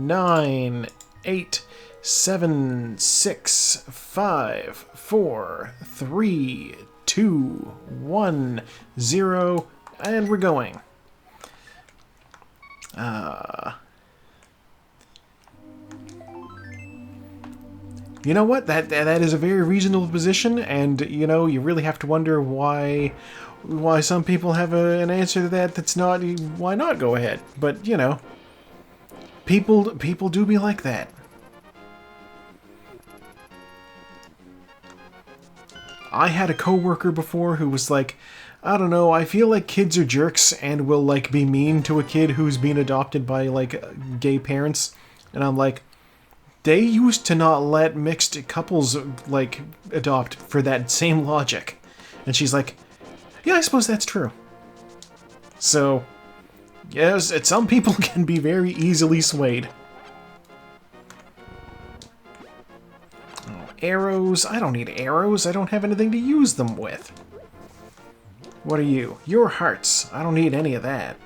9, 8, 7, 6, 5, 4, 3, 2, 1, 0, and we're going. You know what? That is a very reasonable position, and you know, you really have to wonder why some people have an answer to that that's not. Why not go ahead? But you know, people do be like that. I had a coworker before who was like, I don't know, I feel like kids are jerks and will like be mean to a kid who's been adopted by like gay parents, and I'm like, they used to not let mixed couples, like, adopt for that same logic. And she's like, yeah, I suppose that's true. So, yes, some people can be very easily swayed. Oh, arrows? I don't need arrows. I don't have anything to use them with. What are you? Your hearts. I don't need any of that.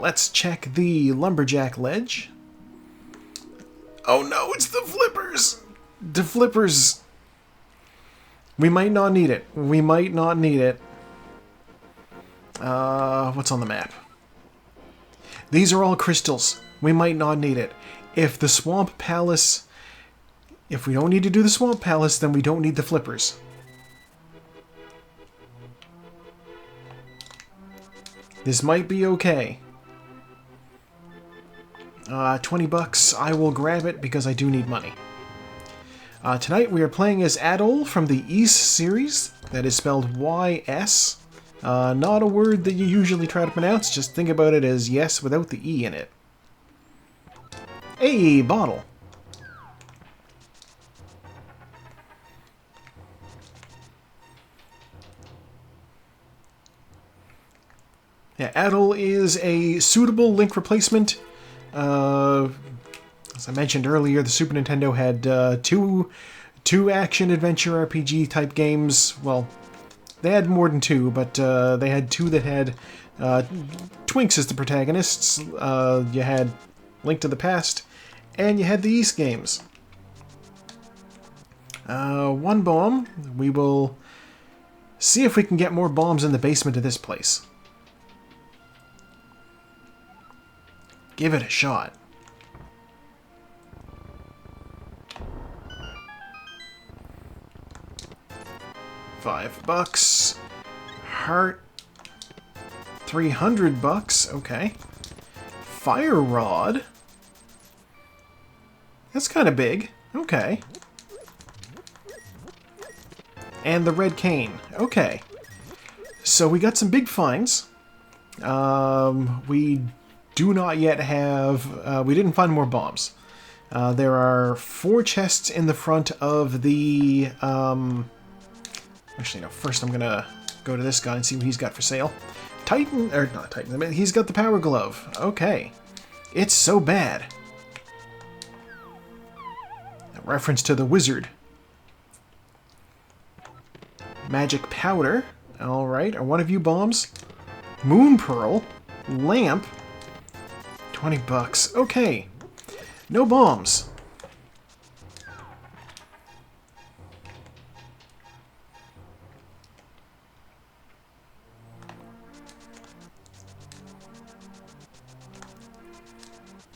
Let's check the lumberjack ledge. Oh no, it's the flippers! The flippers! We might not need it. We might not need it. What's on the map? These are all crystals. We might not need it. If the Swamp Palace... If we don't need to do the Swamp Palace, then we don't need the flippers. This might be okay. 20 bucks, I will grab it because I do need money. Tonight we are playing as Adol from the Ys series, that is spelled Y-S. Not a word that you usually try to pronounce, just think about it as yes without the E in it. A bottle. Yeah, Adol is a suitable Link replacement. As I mentioned earlier, the Super Nintendo had two action-adventure RPG type games. Well, they had more than two, but they had two that had Twinks as the protagonists. You had Link to the Past, and you had the Ys games. One bomb. We will see if we can get more bombs in the basement of this place. Give it a shot. $5. Heart. 300 bucks. Okay. Fire rod. That's kind of big. Okay. And the red cane. Okay. So we got some big finds. We do not yet have... we didn't find more bombs. There are 4 chests in the front of the... actually, no. First I'm going to go to this guy and see what he's got for sale. Titan... Or not Titan. He's got the power glove. Okay. It's so bad. A reference to the wizard. Magic powder. Alright. Are one of you bombs? Moon pearl. Lamp. 20 bucks. Okay. No bombs.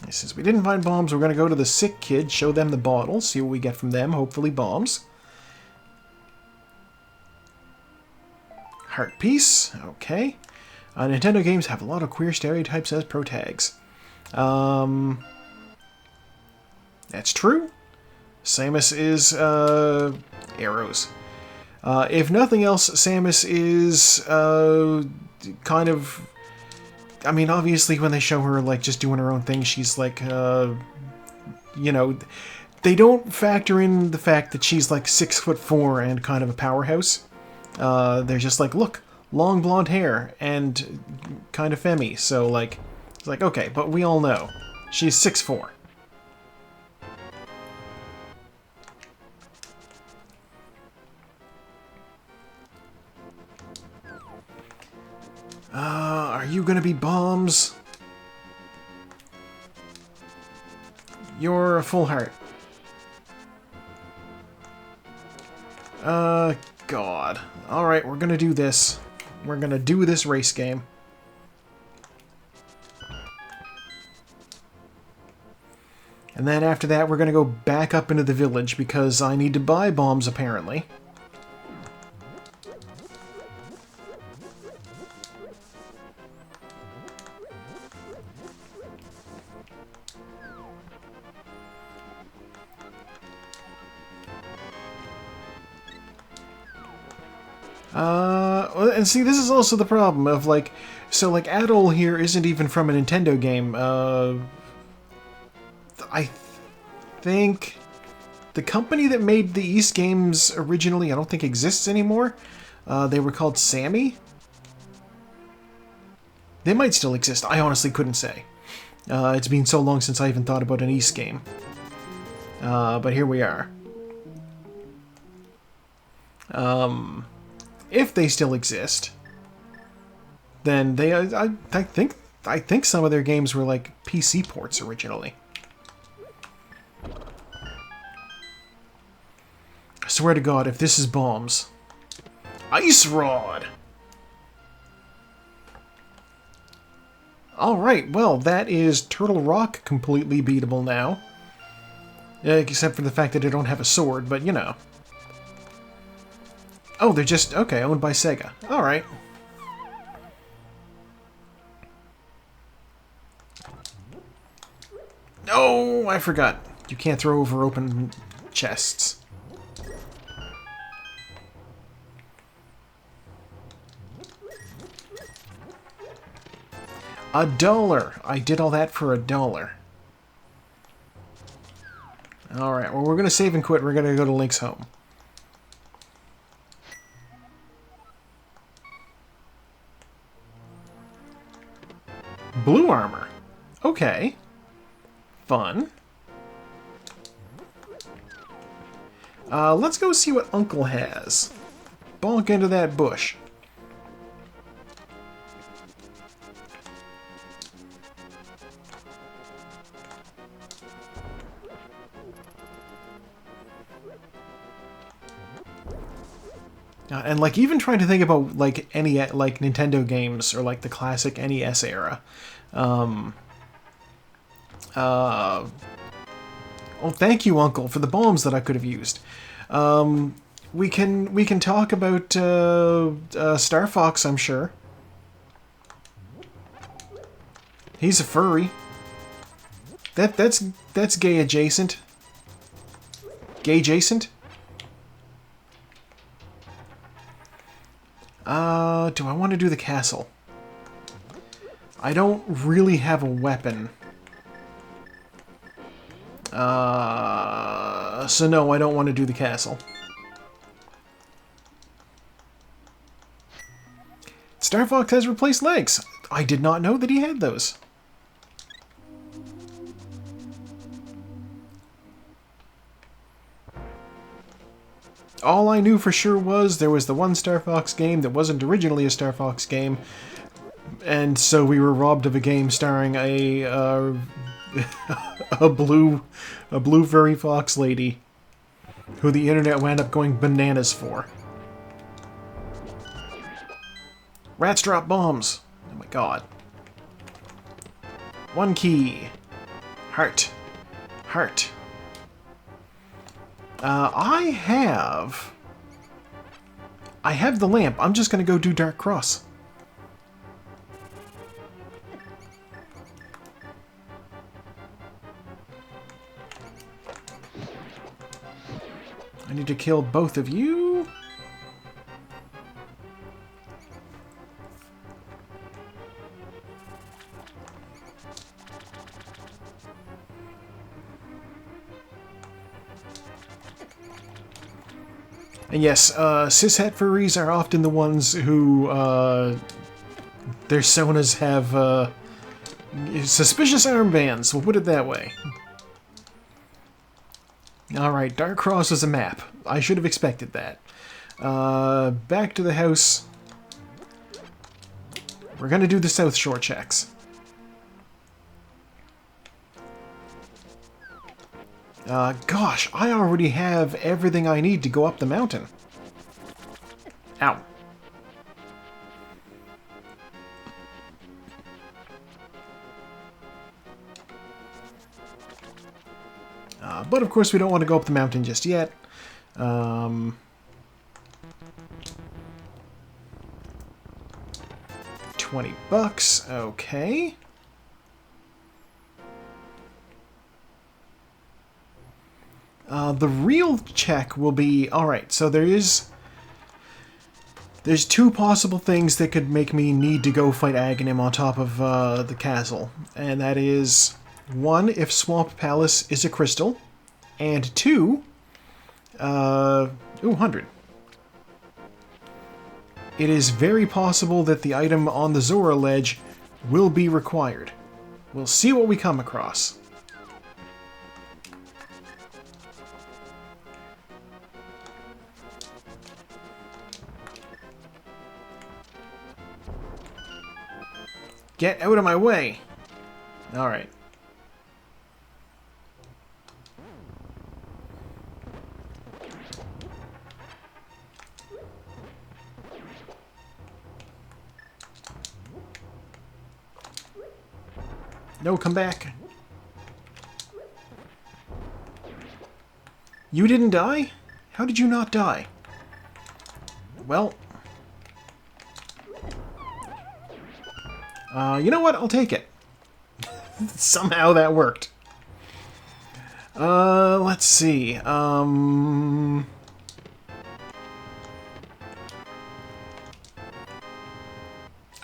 Since we didn't find bombs, we're going to go to the sick kid, show them the bottle, see what we get from them, hopefully bombs. Heart piece. Okay. Nintendo games have a lot of queer stereotypes as protags. That's true. Samus is, arrows. If nothing else, Samus is, kind of... I mean, obviously, when they show her, like, just doing her own thing, she's, like, you know... They don't factor in the fact that she's, like, 6'4" and kind of a powerhouse. They're just like, look, long blonde hair and kind of femmy. So, like, it's like, okay, but we all know. She's 6'4". Are you gonna be bombs? You're a full heart. God. Alright, we're gonna do this. We're gonna do this race game. And then after that, we're gonna go back up into the village because I need to buy bombs, apparently. And see, this is also the problem of, like, so, like, Adol here isn't even from a Nintendo game. I think the company that made the East games originally, I don't think exists anymore. They were called Sammy. They might still exist. I honestly couldn't say. It's been so long since I even thought about an East game. But here we are. If they still exist, then they, I think some of their games were like PC ports originally. I swear to God, if this is bombs. Ice Rod! Alright, well, that is Turtle Rock completely beatable now. Except for the fact that I don't have a sword, but you know. Oh, they're just, okay, owned by Sega. Alright. Oh, I forgot. You can't throw over open chests. $1. I did all that for $1. Alright, well, we're going to save and quit. We're going to go to Link's home. Blue armor. Okay. Fun. Let's go see what Uncle has. Bonk into that bush. And like even trying to think about like any like Nintendo games or like the classic NES era. Oh, thank you, Uncle, for the bombs that I could have used. We can talk about Star Fox, I'm sure. He's a furry. That's gay adjacent. Gay adjacent. Do I want to do the castle? I don't really have a weapon. So no, I don't want to do the castle. Star Fox has replaced legs. I did not know that he had those. All I knew for sure was there was the one Star Fox game that wasn't originally a Star Fox game, and so we were robbed of a game starring a a blue furry fox lady who the internet wound up going bananas for. Rats drop bombs. Oh my god. One key. Heart. Heart. I have the lamp. I'm just gonna go do Dark Cross. I need to kill both of you. And yes, cishet furries are often the ones who, their sonas have, suspicious armbands, we'll put it that way. Alright, Dark Cross is a map. I should have expected that. Back to the house. We're going to do the South Shore checks. Gosh, I already have everything I need to go up the mountain. Ow. But of course we don't want to go up the mountain just yet. 20 bucks, okay. The real check will be... Alright, so there's two possible things that could make me need to go fight Aghanim on top of the castle. And that is, one, if Swamp Palace is a crystal, and two, 100. It is very possible that the item on the Zora ledge will be required. We'll see what we come across. Get out of my way! Alright. No, come back. You didn't die? How did you not die? Well... you know what? I'll take it. Somehow that worked. Let's see. I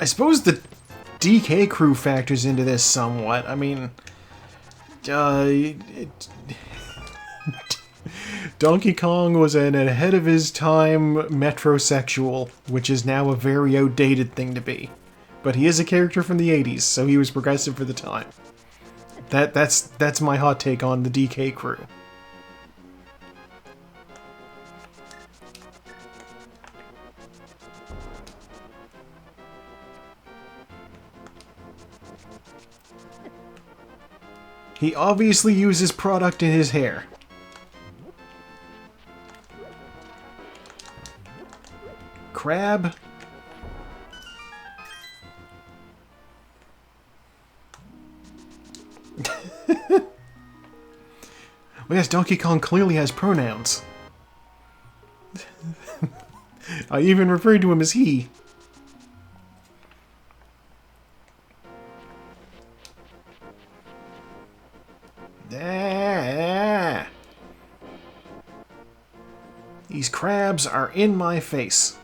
suppose the DK crew factors into this somewhat. I mean, Donkey Kong was an ahead of his time metrosexual, which is now a very outdated thing to be. But he is a character from the 80s, so he was progressive for the time. That's my hot take on the DK crew. He obviously uses product in his hair. Crab. Well, yes, Donkey Kong clearly has pronouns. I even referred to him as he. These crabs are in my face.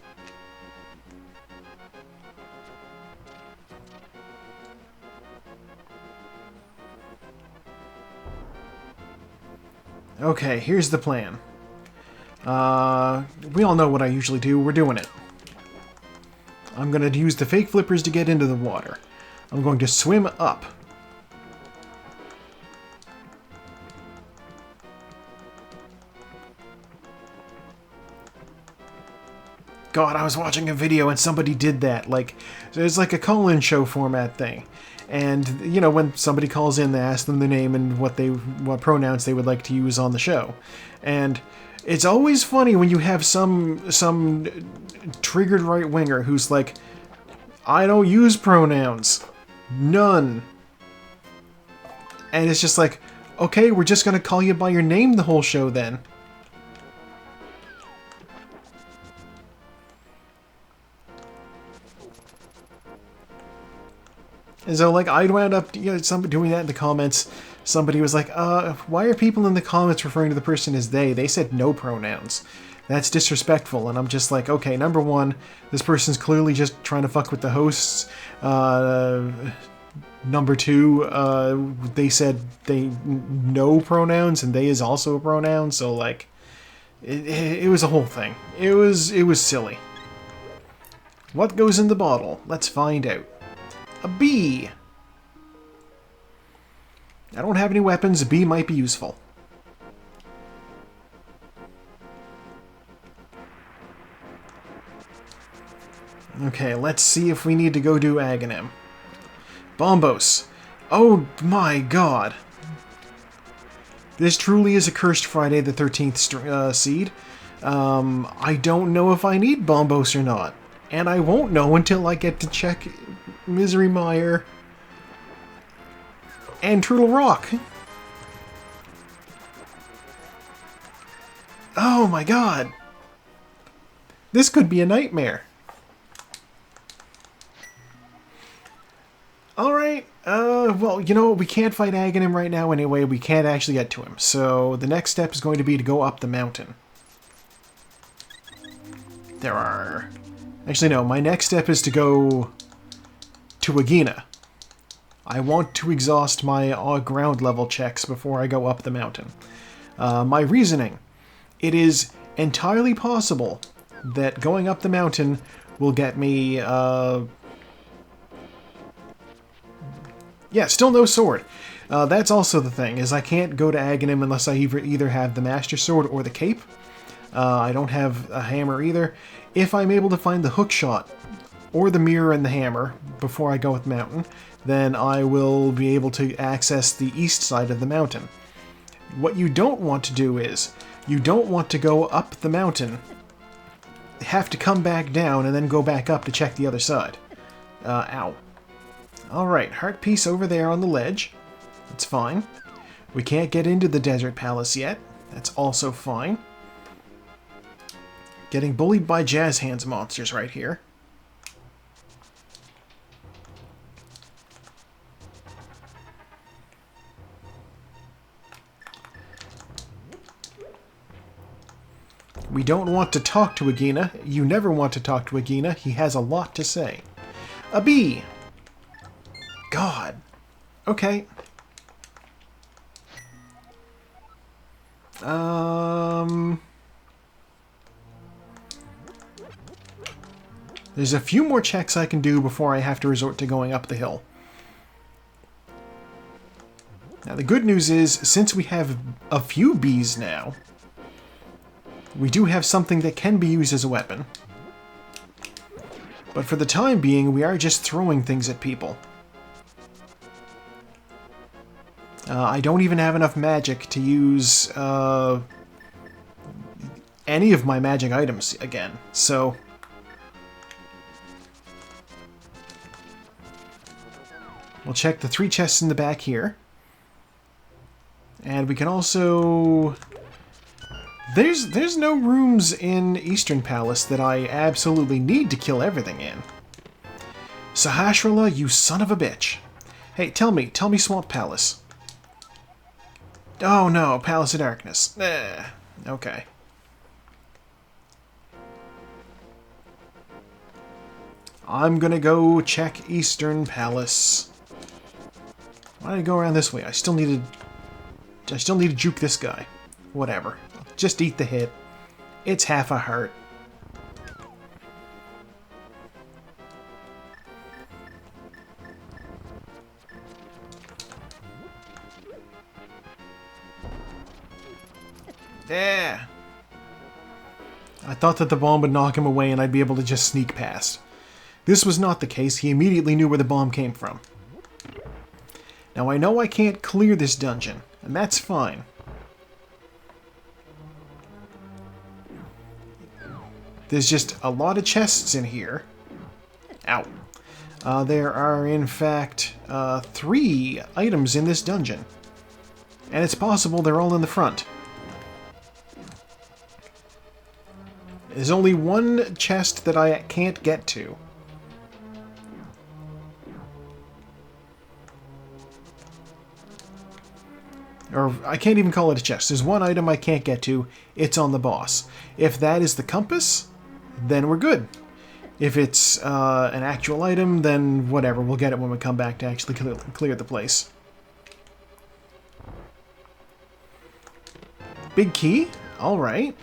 Okay, here's the plan. We all know what I usually do. We're doing it. I'm going to use the fake flippers to get into the water. I'm going to swim up. God, I was watching a video and somebody did that. Like, it's like a call-in show format thing. And, you know, when somebody calls in, they ask them their name and what pronouns they would like to use on the show. And it's always funny when you have some triggered right-winger who's like, I don't use pronouns. None. And it's just like, okay, we're just going to call you by your name the whole show then. And so, like, I wound up, you know, somebody doing that in the comments. Somebody was like, why are people in the comments referring to the person as they? They said no pronouns. That's disrespectful. And I'm just like, okay, number one, this person's clearly just trying to fuck with the hosts. Number two, they said they no pronouns, and they is also a pronoun. So, like, it was a whole thing. It was silly. What goes in the bottle? Let's find out. A bee. I don't have any weapons. A bee might be useful. Okay, let's see if we need to go do Aghanim. Bombos. Oh my god. This truly is a cursed Friday the 13th seed. I don't know if I need Bombos or not. And I won't know until I get to check Misery Mire and Turtle Rock. Oh my god. This could be a nightmare. Alright, well, you know what? We can't fight Aghanim right now anyway. We can't actually get to him. So the next step is going to be to go up the mountain. There are... Actually, no. My next step is to go to Agina. I want to exhaust my ground level checks before I go up the mountain. My reasoning. It is entirely possible that going up the mountain will get me... Yeah, still no sword. That's also the thing, is I can't go to Aghanim unless I either have the Master Sword or the Cape. I don't have a hammer either. If I'm able to find the hook shot or the mirror and the hammer before I go up the mountain, then I will be able to access the east side of the mountain. What you don't want to do is, you don't want to go up the mountain, have to come back down, and then go back up to check the other side. Ow. Alright, heart piece over there on the ledge. That's fine. We can't get into the Desert Palace yet. That's also fine. Getting bullied by Jazz Hands monsters right here. We don't want to talk to Agina. You never want to talk to Agina. He has a lot to say. A bee! God. Okay. There's a few more checks I can do before I have to resort to going up the hill. Now the good news is, since we have a few bees now, we do have something that can be used as a weapon. But for the time being, we are just throwing things at people. I don't even have enough magic to use any of my magic items again, so... We'll check the 3 chests in the back here. And we can also... There's no rooms in Eastern Palace that I absolutely need to kill everything in. Sahasrahla, you son of a bitch. Hey, tell me Swamp Palace. Oh no, Palace of Darkness. Okay. I'm gonna go check Eastern Palace. Why did I go around this way? I still need to juke this guy. Whatever. Just eat the hit. It's half a heart. Yeah. I thought that the bomb would knock him away and I'd be able to just sneak past. This was not the case. He immediately knew where the bomb came from. Now I know I can't clear this dungeon, and that's fine. There's just a lot of chests in here. Ow. There are, in fact, 3 items in this dungeon. And it's possible they're all in the front. There's only one chest that I can't get to. Or, I can't even call it a chest. There's one item I can't get to. It's on the boss. If that is the compass, then we're good. If it's an actual item, then whatever. We'll get it when we come back to actually clear the place. Big key? Alright.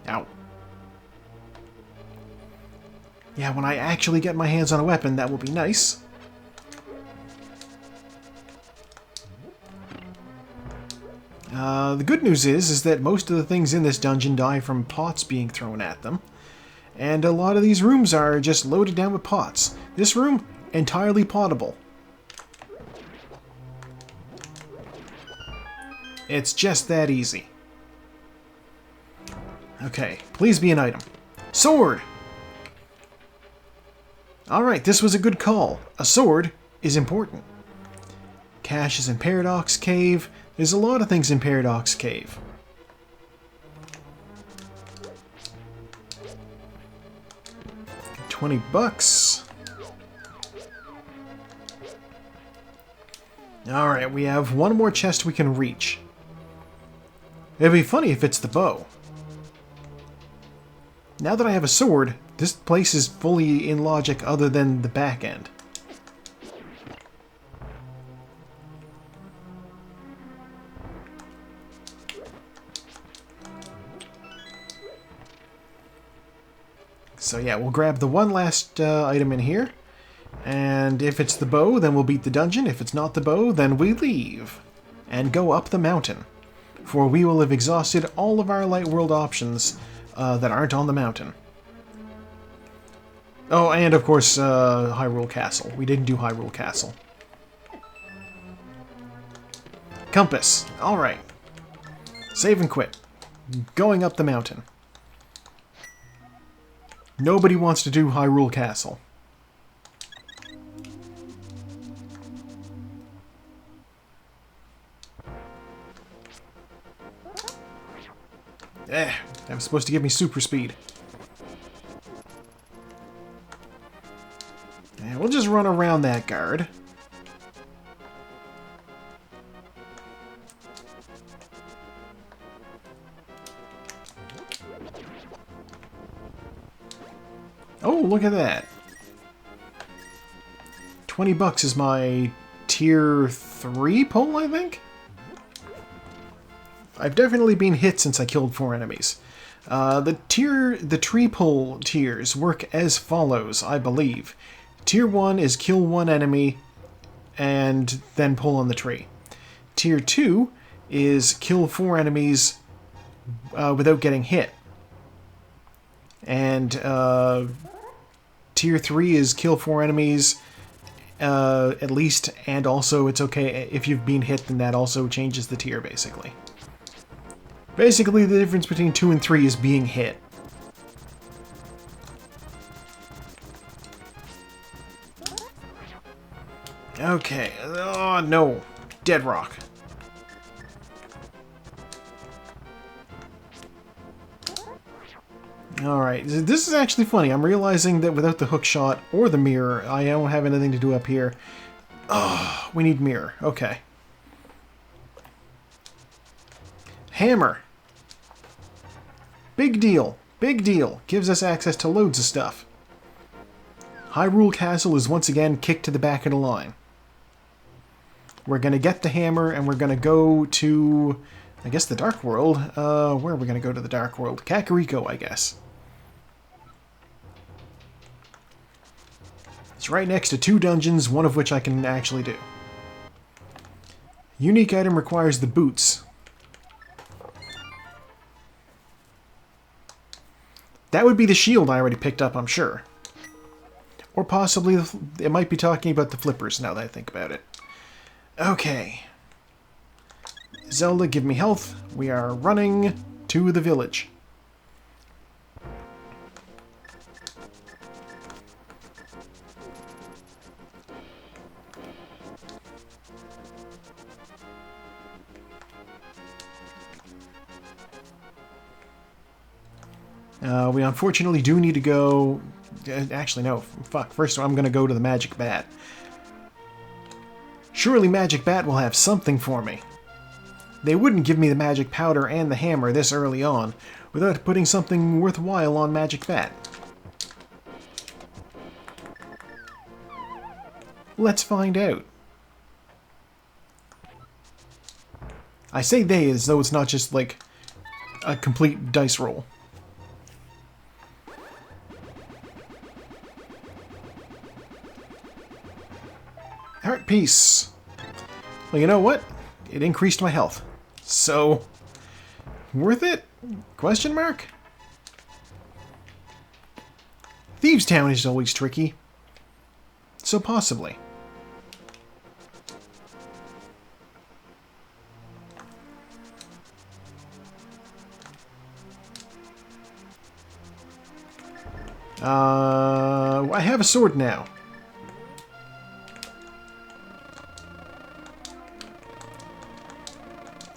Ow. Yeah, when I actually get my hands on a weapon, that will be nice. The good news is that most of the things in this dungeon die from pots being thrown at them. And a lot of these rooms are just loaded down with pots. This room, entirely potable. It's just that easy. Okay, please be an item. Sword! Alright, this was a good call. A sword is important. Cache is in Paradox Cave. There's a lot of things in Paradox Cave. $20. Alright, we have one more chest we can reach. It'd be funny if it's the bow. Now that I have a sword, this place is fully in logic other than the back end. So yeah, we'll grab the one last item in here. And if it's the bow, then we'll beat the dungeon. If it's not the bow, then we leave. And go up the mountain. For we will have exhausted all of our light world options that aren't on the mountain. Oh, and of course, Hyrule Castle. We didn't do Hyrule Castle. Compass. Alright. Save and quit. Going up the mountain. Nobody wants to do Hyrule Castle. That was supposed to give me super speed. And we'll just run around that guard. Oh, look at that. $20 is my tier 3 pull, I think? I've definitely been hit since I killed 4 enemies. The tree pull tiers work as follows, I believe. Tier 1 is kill 1 enemy and then pull on the tree. Tier 2 is kill 4 enemies without getting hit. And Tier 3 is kill 4 enemies at least, and also it's okay if you've been hit, then that also changes the tier, basically. Basically, the difference between 2 and 3 is being hit. Okay. Oh, no. Dead rock. Alright, this is actually funny. I'm realizing that without the hook shot or the mirror, I don't have anything to do up here. Oh, we need mirror. Okay. Hammer. Big deal. Big deal. Gives us access to loads of stuff. Hyrule Castle is once again kicked to the back of the line. We're going to get the hammer, and we're going to go to, I guess, the Dark World. Where are we going to go to the Dark World? Kakariko, I guess. It's right next to 2 dungeons, one of which I can actually do. Unique item requires the boots. That would be the shield I already picked up, I'm sure. Or possibly, it might be talking about the flippers, now that I think about it. Okay. Zelda, give me health. We are running to the village. We unfortunately do need to go... Actually, no. Fuck. First, I'm going to go to the Magic Bat. Surely Magic Bat will have something for me. They wouldn't give me the Magic Powder and the Hammer this early on without putting something worthwhile on Magic Bat. Let's find out. I say they as though it's not just, like, a complete dice roll. Heart piece. Well, you know what? It increased my health. So, worth it? Question mark? Thieves' Town is always tricky. So possibly. I have a sword now.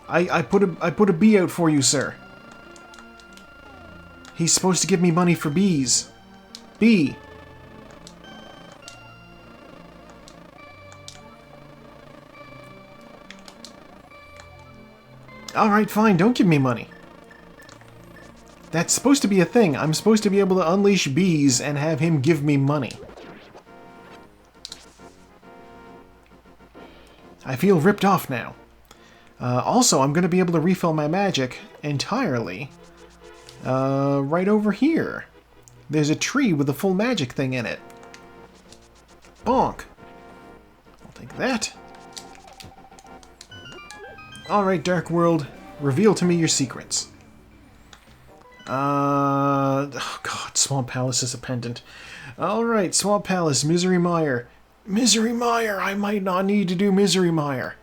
I put a bee out for you, sir. He's supposed to give me money for bees. Bee. Alright, fine, don't give me money. That's supposed to be a thing. I'm supposed to be able to unleash bees and have him give me money. I feel ripped off now. Also, I'm going to be able to refill my magic entirely right over here. There's a tree with a full magic thing in it. Bonk. I'll take that. Alright, Dark World. Reveal to me your secrets. Oh god, Swamp Palace is a pendant. Alright, Swamp Palace, Misery Mire. Misery Mire! I might not need to do Misery Mire.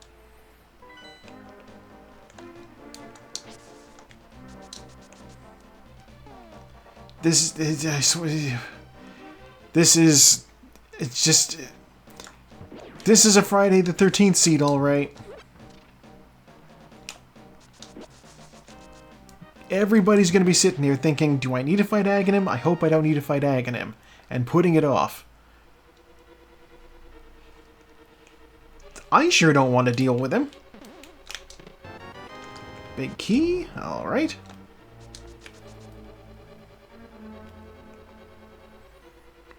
This is a Friday the 13th seed, alright. Everybody's going to be sitting there thinking, do I need to fight Aghanim? I hope I don't need to fight Aghanim. And putting it off. I sure don't want to deal with him. Big key, alright.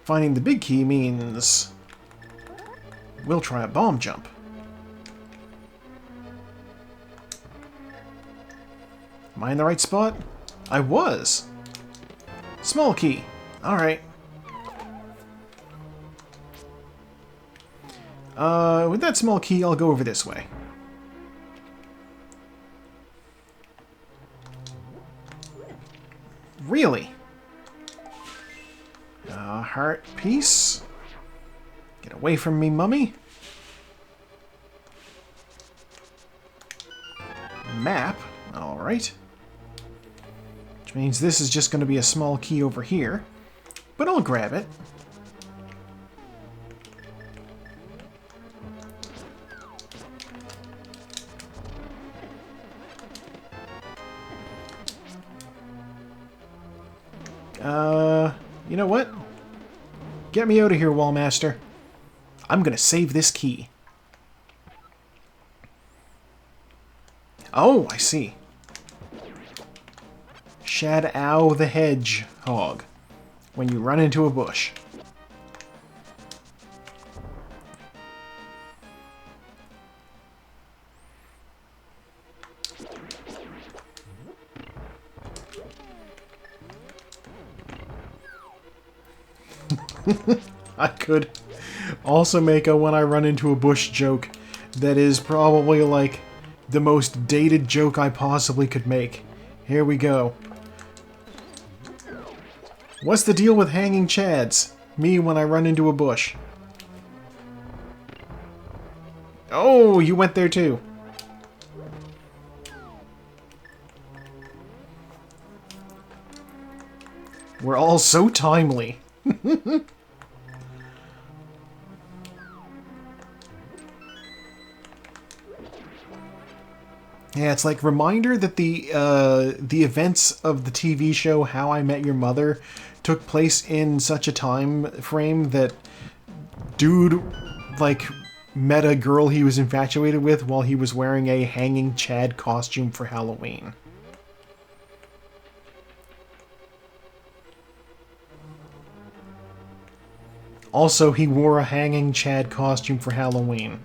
Finding the big key means we'll try a bomb jump. Am I in the right spot? I was. Small key. Alright. With that small key, I'll go over this way. Really? Heart piece. Get away from me, mummy. Map. Alright. Which means this is just going to be a small key over here. But I'll grab it. You know what? Get me out of here, Wallmaster. I'm going to save this key. Oh, I see. Shad-Ow the Hedgehog. When you run into a bush. I could also make a when I run into a bush joke that is probably like the most dated joke I possibly could make. Here we go. What's the deal with hanging chads? Me when I run into a bush. Oh, you went there too. We're all so timely. Yeah, it's like reminder that the events of the TV show How I Met Your Mother took place in such a time frame that dude like met a girl he was infatuated with while he was wearing a hanging Chad costume for Halloween. Also, he wore a hanging Chad costume for Halloween.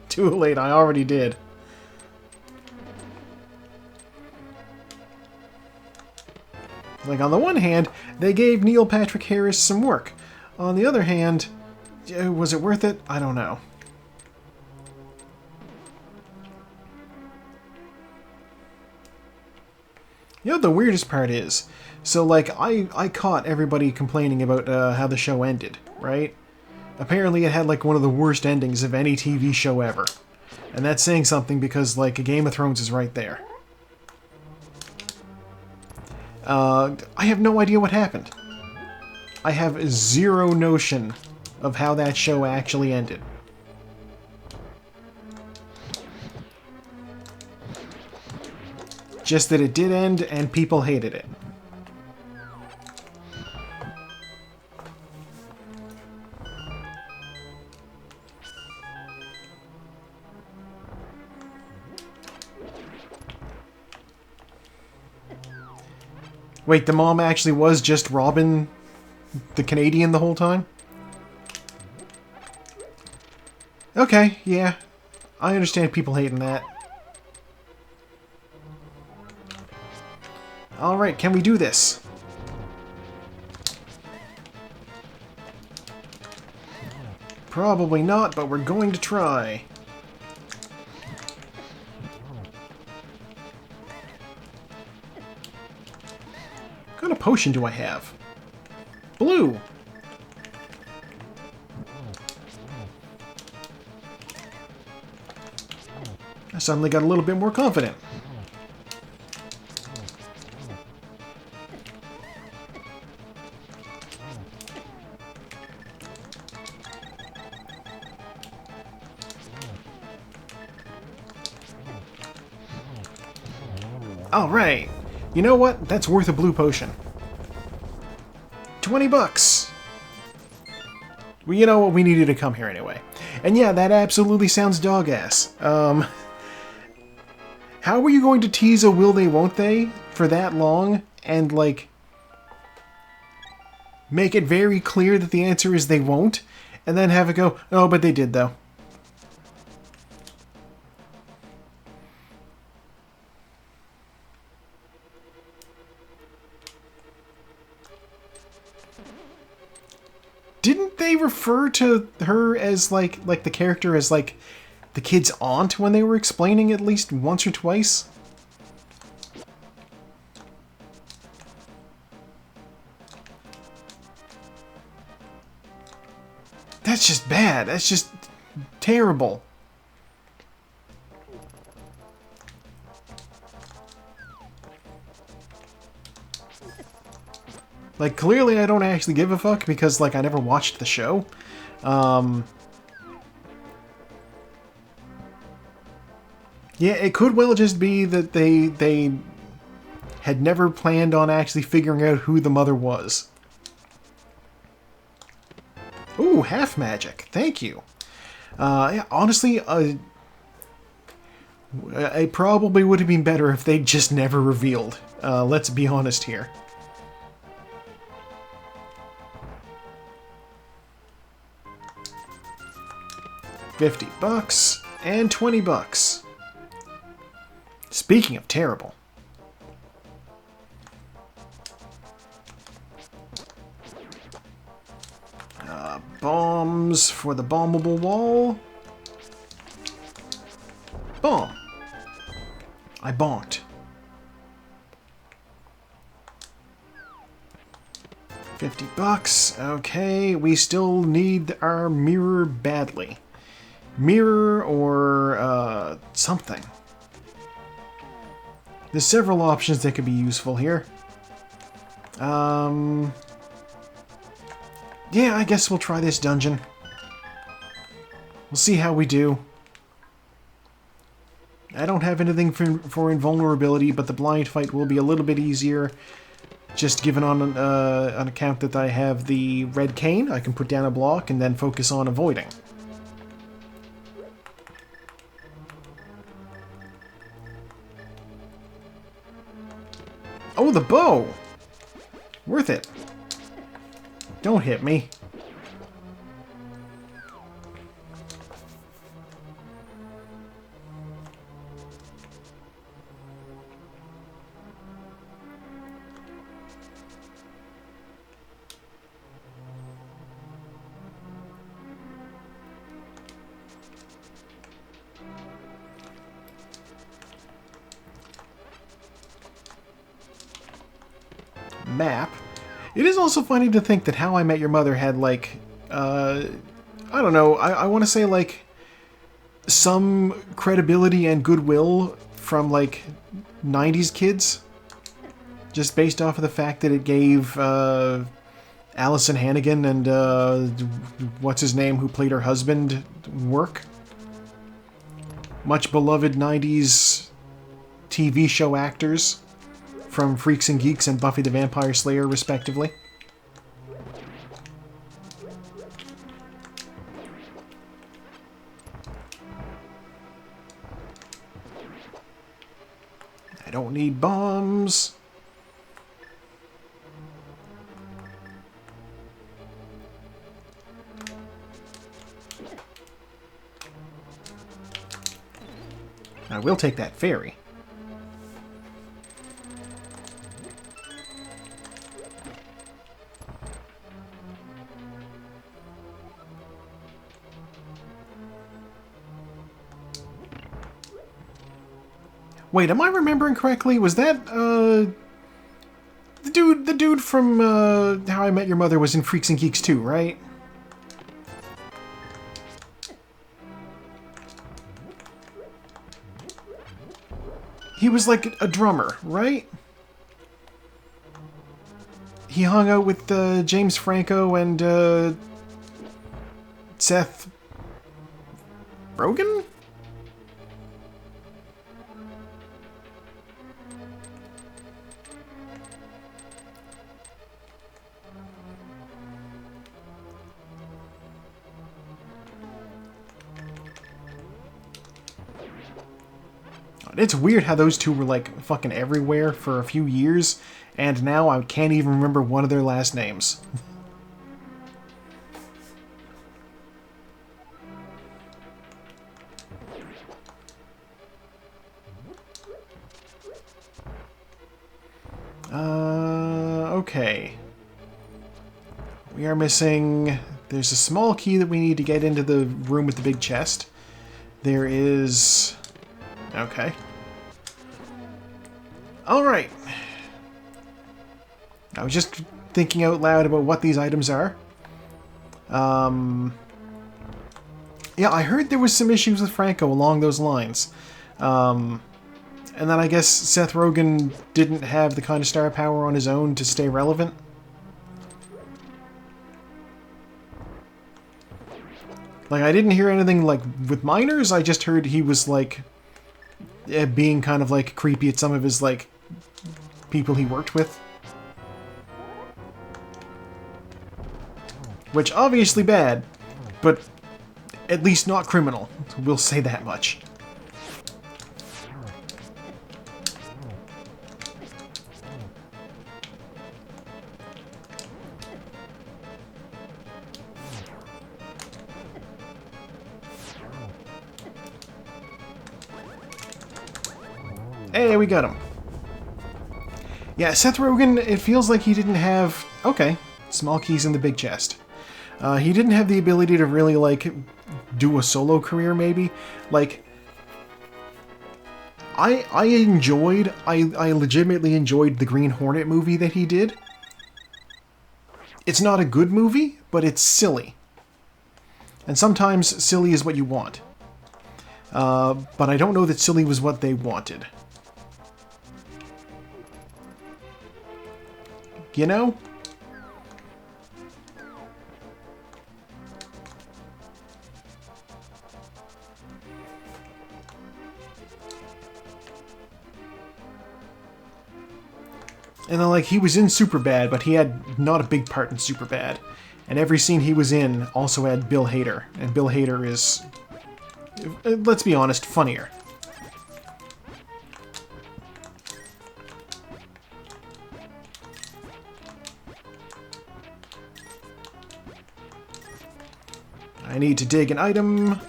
Too late, I already did. Like, on the one hand, they gave Neil Patrick Harris some work. On the other hand, was it worth it? I don't know. You know what the weirdest part is? So, like, I caught everybody complaining about how the show ended, right? Apparently it had, like, one of the worst endings of any TV show ever. And that's saying something because, like, a Game of Thrones is right there. I have no idea what happened. I have zero notion of how that show actually ended. Just that it did end and people hated it. Wait, the mom actually was just Robin the Canadian the whole time? Okay, yeah. I understand people hating that. Alright, can we do this? Probably not, but we're going to try. What kind of potion do I have? Blue! I suddenly got a little bit more confident. Alright. You know what? That's worth a blue potion. 20 bucks! Well, you know what? We needed to come here anyway. And yeah, that absolutely sounds dog-ass. How are you going to tease a will they, won't they for that long and, like, make it very clear that the answer is they won't, and then have it go, oh, but they did, though. Didn't they refer to her as, like the character as, like, the kid's aunt when they were explaining at least once or twice? That's just bad. That's just terrible. Like, clearly I don't actually give a fuck because, like, I never watched the show. Yeah, it could well just be that they had never planned on actually figuring out who the mother was. Ooh, half magic. Thank you. Yeah, honestly, it probably would have been better if they just never revealed. Let's be honest here. $50 and $20. Speaking of terrible. Bombs for the bombable wall. Bomb. I bonked. $50. Okay, we still need our mirror badly. Mirror or something. There's several options that could be useful here. Yeah, I guess we'll try this dungeon. We'll see how we do. I don't have anything for invulnerability, but the blind fight will be a little bit easier. Just given on an account that I have the red cane, I can put down a block and then focus on avoiding. Oh, the bow! Worth it. Don't hit me. map. It is also funny to think that How I Met Your Mother had, like, I don't know, I want to say, like, some credibility and goodwill from, like, 90s kids. Just based off of the fact that it gave Allison Hannigan and what's his name, who played her husband, work. Much beloved 90s TV show actors from Freaks and Geeks and Buffy the Vampire Slayer, respectively. I don't need bombs. I will take that ferry. Wait, am I remembering correctly? Was that, the dude from, How I Met Your Mother was in Freaks and Geeks too, right? He was like a drummer, right? He hung out with, James Franco and, Seth Rogen? It's weird how those two were, like, fucking everywhere for a few years, and now I can't even remember one of their last names. Okay. We are missing... There's a small key that we need to get into the room with the big chest. There is... Okay. Alright. I was just thinking out loud about what these items are. Yeah, I heard there was some issues with Franco along those lines. And then I guess Seth Rogen didn't have the kind of star power on his own to stay relevant. Like, I didn't hear anything, like, with minors, I just heard he was, like, being kind of, like, creepy at some of his, like, people he worked with. Which, obviously bad, but at least not criminal. We'll say that much. Hey, we got him. Yeah, Seth Rogen, it feels like he didn't have... Okay, small keys in the big chest. He didn't have the ability to really, like, do a solo career, maybe. Like, I legitimately enjoyed the Green Hornet movie that he did. It's not a good movie, but it's silly. And sometimes silly is what you want. But I don't know that silly was what they wanted. You know? And then, like, he was in Superbad, but he had not a big part in Superbad. And every scene he was in also had Bill Hader. And Bill Hader is, let's be honest, funnier. I need to dig an item.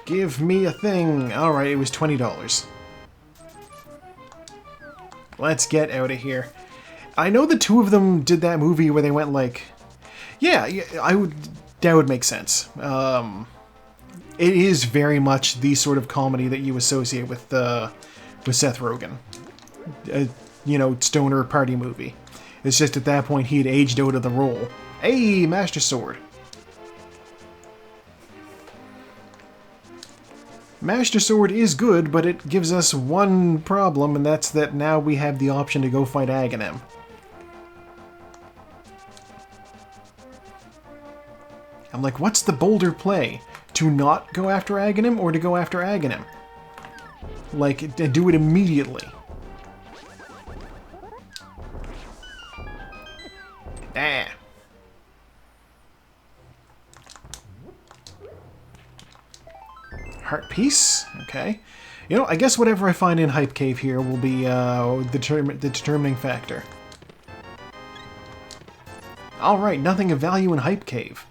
Give me a thing. Alright, it was $20. Let's get out of here. I know the two of them did that movie where they went like... Yeah, that would make sense. It is very much the sort of comedy that you associate with Seth Rogen. You know, stoner party movie. It's just at that point he had aged out of the role. Hey, Master Sword. Master Sword is good, but it gives us one problem, and that's that now we have the option to go fight Aghanim. I'm like, what's the bolder play? To not go after Aghanim or to go after Aghanim? Like, do it immediately. Ah. Heart piece. Okay. You know, I guess whatever I find in Hype Cave here will be the determining factor. Alright, nothing of value in Hype Cave.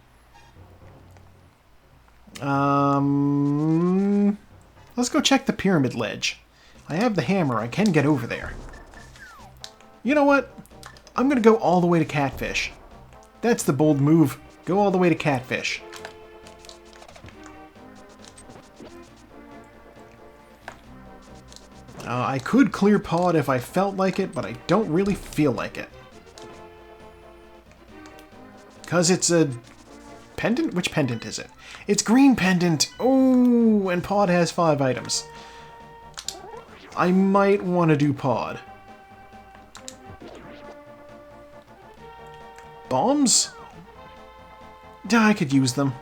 Let's go check the Pyramid Ledge. I have the hammer, I can get over there. You know what? I'm gonna go all the way to Catfish. That's the bold move. Go all the way to Catfish. I could clear Pod if I felt like it, but I don't really feel like it. Because it's a pendant? Which pendant is it? It's green pendant! Oh, and Pod has 5 items. I might want to do Pod. Bombs? I could use them.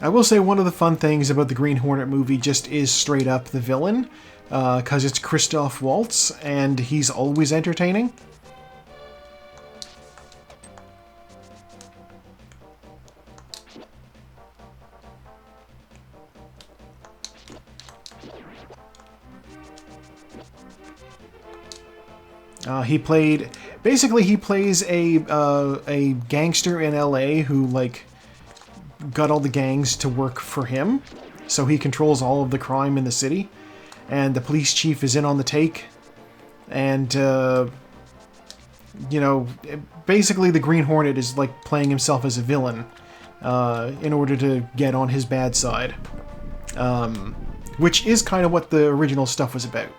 I will say one of the fun things about the Green Hornet movie just is straight up the villain, because it's Christoph Waltz, and he's always entertaining. Basically he plays a gangster in LA who, like, got all the gangs to work for him, so he controls all of the crime in the city, and the police chief is in on the take, and, you know, basically the Green Hornet is, like, playing himself as a villain, in order to get on his bad side, which is kind of what the original stuff was about.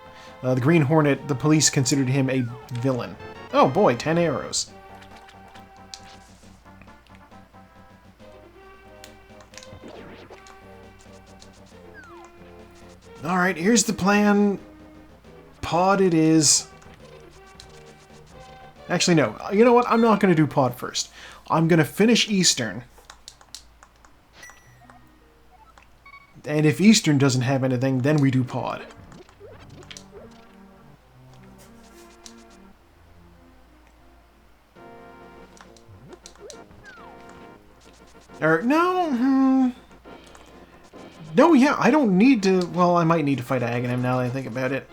The Green Hornet, the police considered him a villain. Oh boy, 10 arrows. Alright, here's the plan. Pod it is. Actually, no. You know what? I'm not going to do Pod first. I'm going to finish Eastern. And if Eastern doesn't have anything, then we do Pod. Or, no, No, yeah, I don't need to... Well, I might need to fight Aghanim now that I think about it.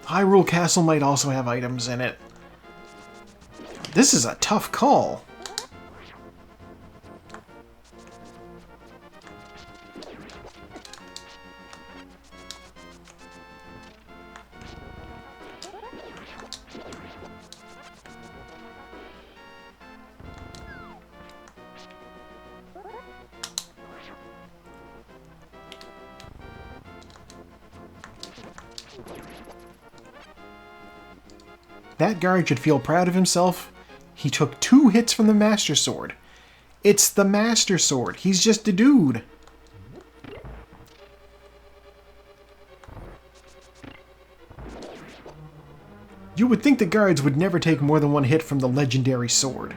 Hyrule Castle might also have items in it. This is a tough call. That guard should feel proud of himself. He took 2 hits from the Master Sword. It's the Master Sword. He's just a dude. You would think the guards would never take more than 1 hit from the legendary sword.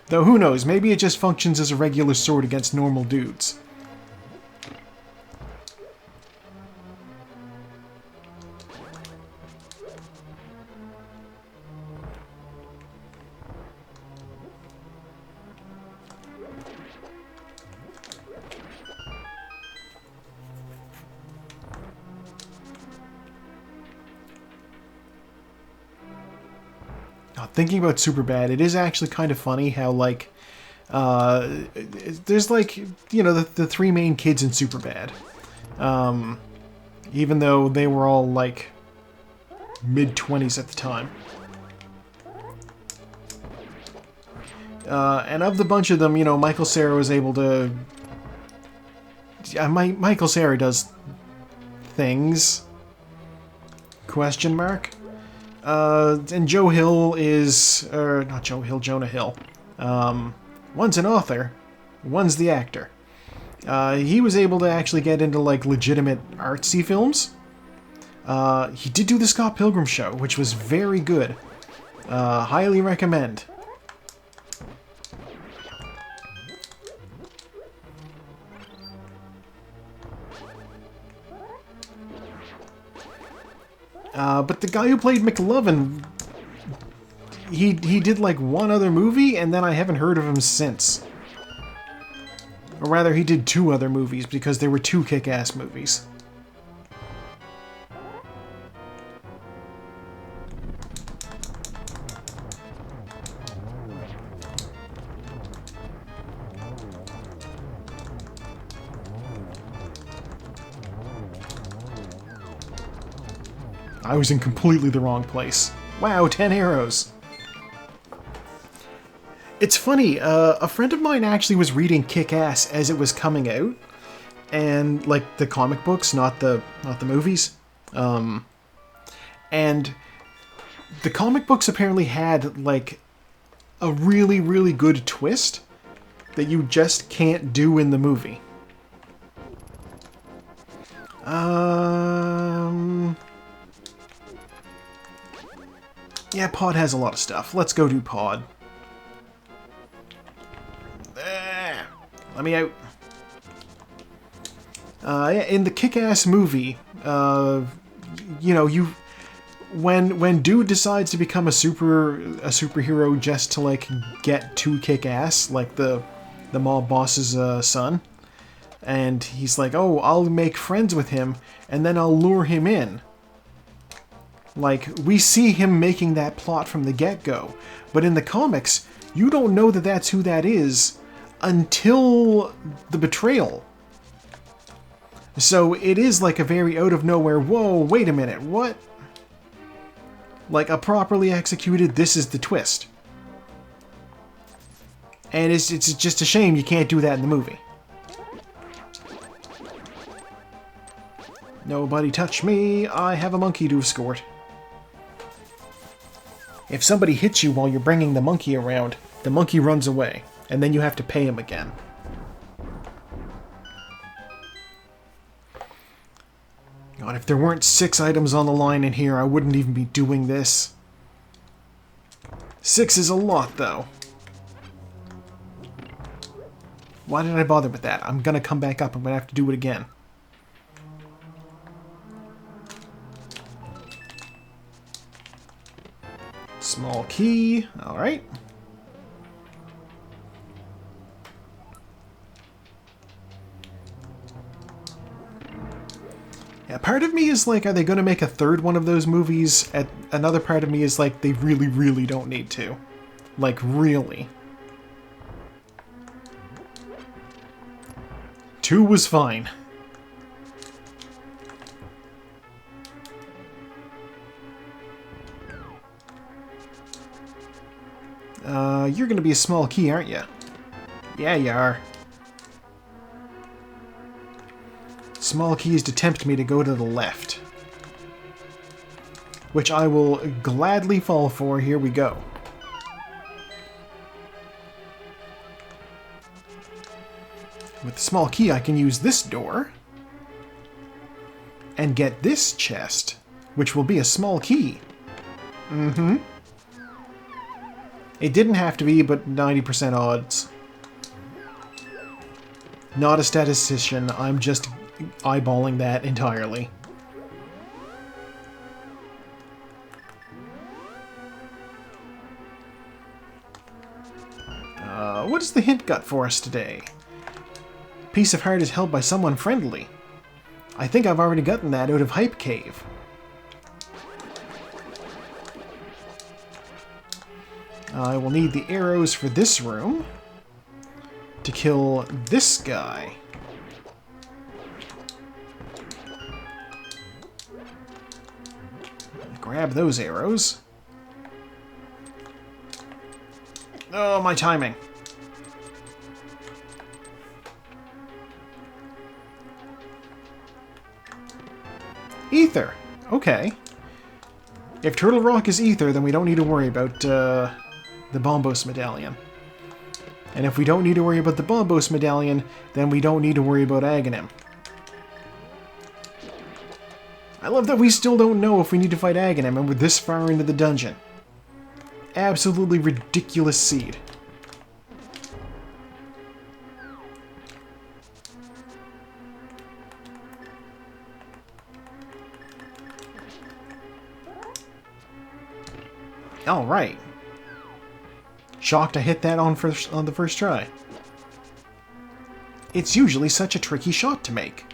Though who knows, maybe it just functions as a regular sword against normal dudes. Thinking about Superbad, it is actually kind of funny how, like, there's, like, you know, the 3 main kids in Superbad. Even though they were all, like, mid-20s at the time. And of the bunch of them, you know, Michael Cera was able to... Michael Cera does things. Question mark? And Joe Hill is... not Joe Hill, Jonah Hill. One's an author, one's the actor. He was able to actually get into, like, legitimate artsy films. He did do the Scott Pilgrim show, which was very good. Highly recommend. But the guy who played McLovin, he did like one other movie, and then I haven't heard of him since. Or rather, he did 2 other movies, because there were 2 Kick-Ass movies. I was in completely the wrong place. Wow, 10 arrows. It's funny, a friend of mine actually was reading Kick-Ass as it was coming out, and like the comic books, not the movies. And the comic books apparently had like a really, really good twist that you just can't do in the movie. Yeah, Pod has a lot of stuff. Let's go do Pod. Let me out. In the Kick-Ass movie, you know, when dude decides to become a superhero just to like get to Kick-Ass, like the mob boss's son, and he's like, oh, I'll make friends with him and then I'll lure him in. Like, we see him making that plot from the get-go, but in the comics, you don't know that that's who that is until the betrayal. So it is like a very out of nowhere, whoa, wait a minute, what? Like a properly executed, this is the twist. And it's just a shame you can't do that in the movie. Nobody touch me, I have a monkey to escort. If somebody hits you while you're bringing the monkey around, the monkey runs away, and then you have to pay him again. God, if there weren't 6 items on the line in here, I wouldn't even be doing this. 6 is a lot, though. Why did I bother with that? I'm gonna come back up, I'm gonna have to do it again. Small key, alright. Yeah, part of me is like, are they going to make a 3rd one of those movies? Another part of me is like, they really, really don't need to. Like, really. 2 was fine. You're gonna be a small key, aren't you? Yeah, you are. Small keys to tempt me to go to the left. Which I will gladly fall for. Here we go. With the small key, I can use this door and get this chest, which will be a small key. Mm-hmm. It didn't have to be, but 90% odds. Not a statistician, I'm just eyeballing that entirely. What has the hint got for us today? Piece of heart is held by someone friendly. I think I've already gotten that out of Hype Cave. I will need the arrows for this room to kill this guy. Grab those arrows. Oh, my timing. Ether. Okay. If Turtle Rock is Ether, then we don't need to worry about the Bombos Medallion. And if we don't need to worry about the Bombos Medallion, then we don't need to worry about Aghanim. I love that we still don't know if we need to fight Aghanim, and we're this far into the dungeon. Absolutely ridiculous seed. All right. Shocked I hit that on the first try. It's usually such a tricky shot to make.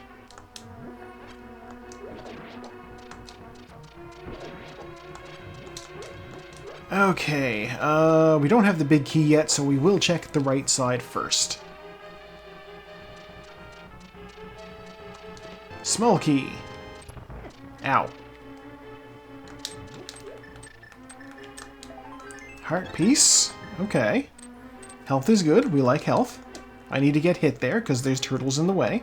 Okay, we don't have the big key yet, so we will check the right side first. Small key. Ow. Heart piece. Okay. Health is good. We like health. I need to get hit there because there's turtles in the way.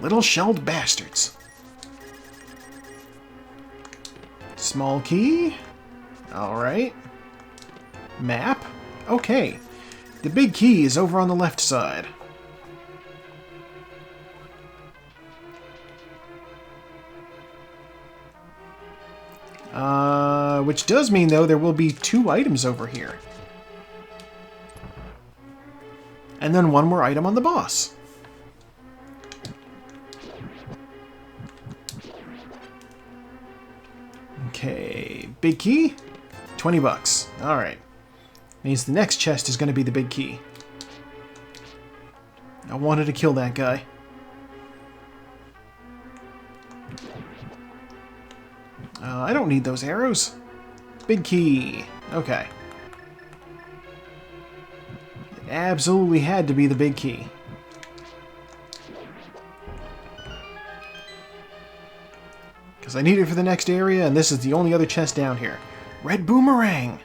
Little shelled bastards. Small key. Alright. Map. Okay. The big key is over on the left side. Which does mean, though, there will be 2 items over here. And then 1 more item on the boss. Okay, big key, 20 bucks. Alright. Means the next chest is going to be the big key. I wanted to kill that guy. I don't need those arrows. Big key. Okay. It absolutely had to be the big key. Because I need it for the next area, and this is the only other chest down here. Red boomerang!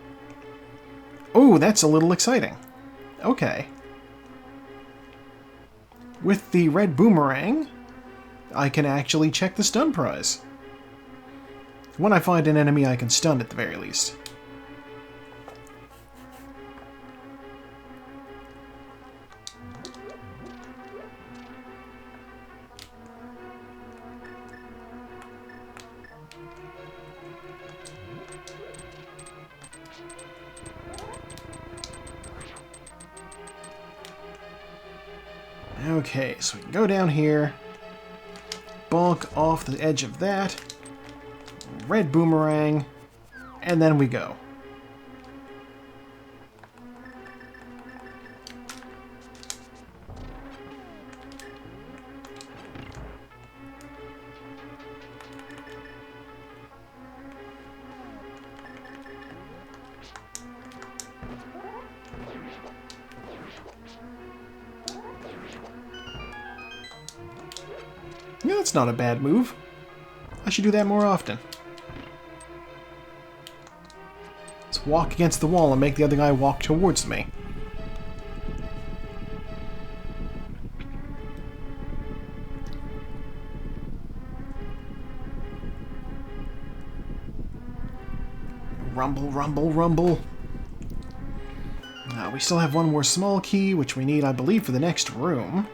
Oh, that's a little exciting. Okay. With the red boomerang, I can actually check the stun prize. When I find an enemy, I can stun at the very least. Okay, so we can go down here, bonk off the edge of that, red boomerang, and then we go. Yeah, that's not a bad move. I should do that more often. Let's walk against the wall and make the other guy walk towards me. Rumble, rumble, rumble. We still have 1 more small key, which we need, I believe, for the next room.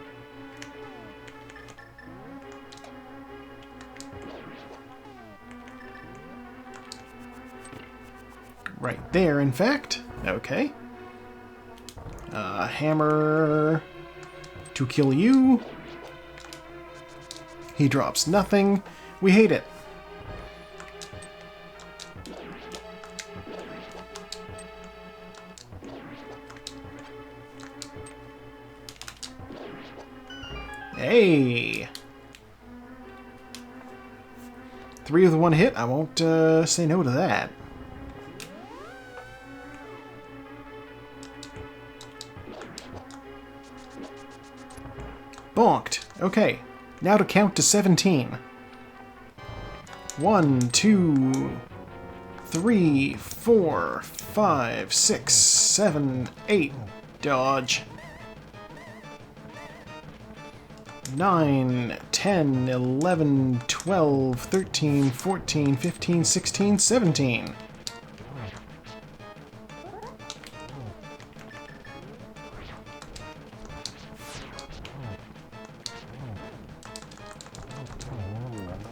Right there, in fact. Okay. Hammer to kill you. He drops nothing. We hate it. Hey! 3 with 1 hit. I won't say no to that. Bonked. Okay, now to count to 17. 1, 2, 3, 4, 5, 6, 7, 8. Dodge. 9, 10, 11, 12, 13, 14, 15, 16, 17.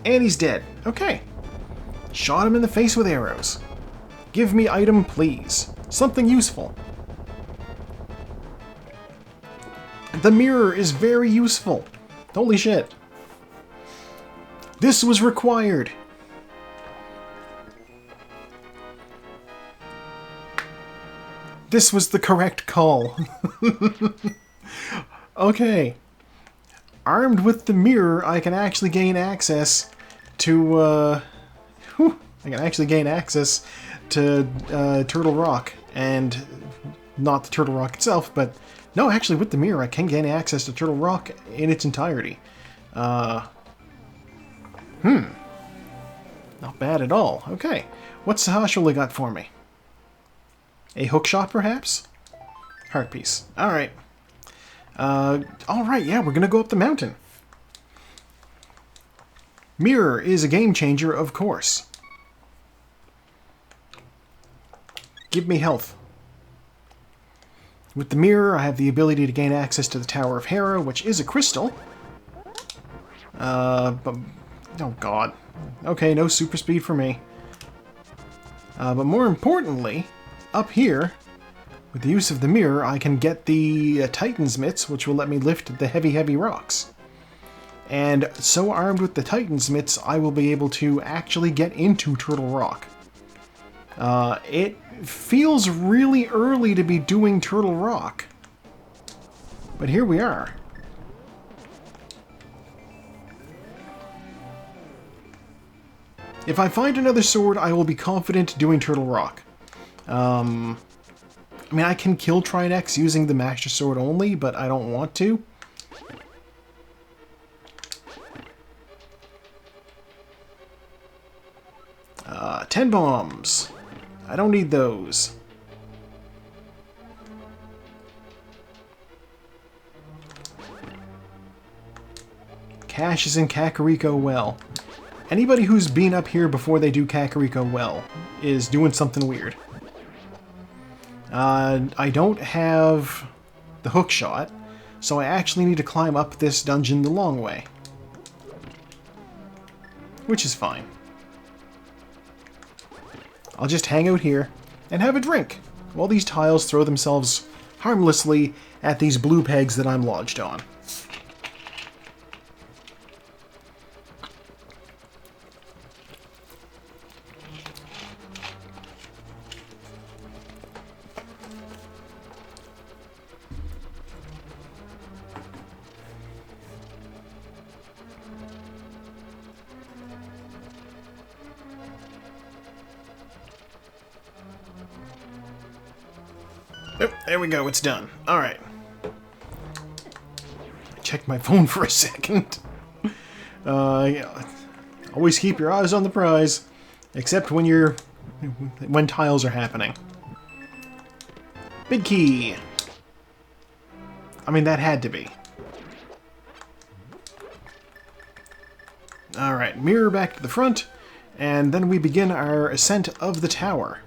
And he's dead. Okay. Shot him in the face with arrows. Give me item, please. Something useful. The mirror is very useful. Holy shit. This was required. This was the correct call. Okay. Armed with the mirror, I can actually gain access to, I can actually gain access to Turtle Rock. And not the Turtle Rock itself, but no, actually with the mirror I can gain access to Turtle Rock in its entirety. Not bad at all. Okay, what's Sahashuli got for me? A hookshot, perhaps? Heart piece. Alright. Alright, yeah, we're gonna go up the mountain. Mirror is a game changer, of course. Give me health. With the mirror, I have the ability to gain access to the Tower of Hera, which is a crystal. But... oh god. Okay, no super speed for me. But more importantly, up here, with the use of the mirror, I can get the Titan's Mitts, which will let me lift the heavy rocks. And so armed with the Titan's Mitts, I will be able to actually get into Turtle Rock. It feels really early to be doing Turtle Rock. But here we are. If I find another sword, I will be confident doing Turtle Rock. I mean, I can kill Trinex using the Master Sword only, but I don't want to. Uh, 10 bombs. I don't need those. Cash is in Kakariko well. Anybody who's been up here before they do Kakariko well is doing something weird. I don't have the hookshot, so I actually need to climb up this dungeon the long way. Which is fine. I'll just hang out here and have a drink while these tiles throw themselves harmlessly at these blue pegs that I'm lodged on. Oh, there we go, it's done. Alright. I checked my phone for a second. Yeah. Always keep your eyes on the prize. Except when tiles are happening. Big key! I mean, that had to be. Alright, mirror back to the front, and then we begin our ascent of the tower.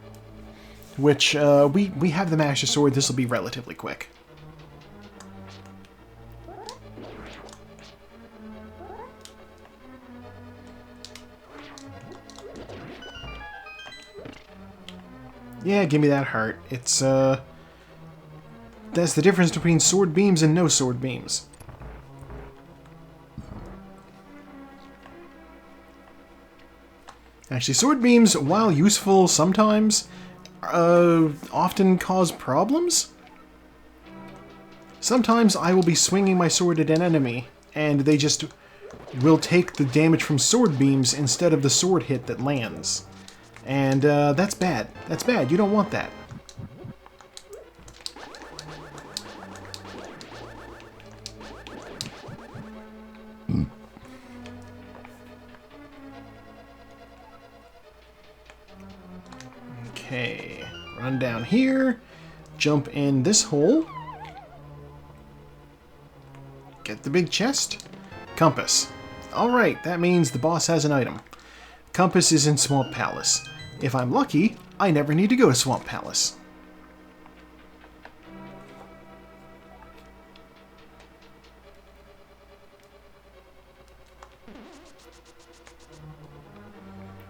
Which, we have the Master Sword, this will be relatively quick. Yeah, give me that heart. It's, that's the difference between sword beams and no sword beams. Actually, sword beams, while useful sometimes, often cause problems. Sometimes I will be swinging my sword at an enemy, and they just will take the damage from sword beams instead of the sword hit that lands. And that's bad. That's bad. You don't want that. Okay, run down here, jump in this hole, get the big chest, compass. Alright, that means the boss has an item. Compass is in Swamp Palace. If I'm lucky, I never need to go to Swamp Palace.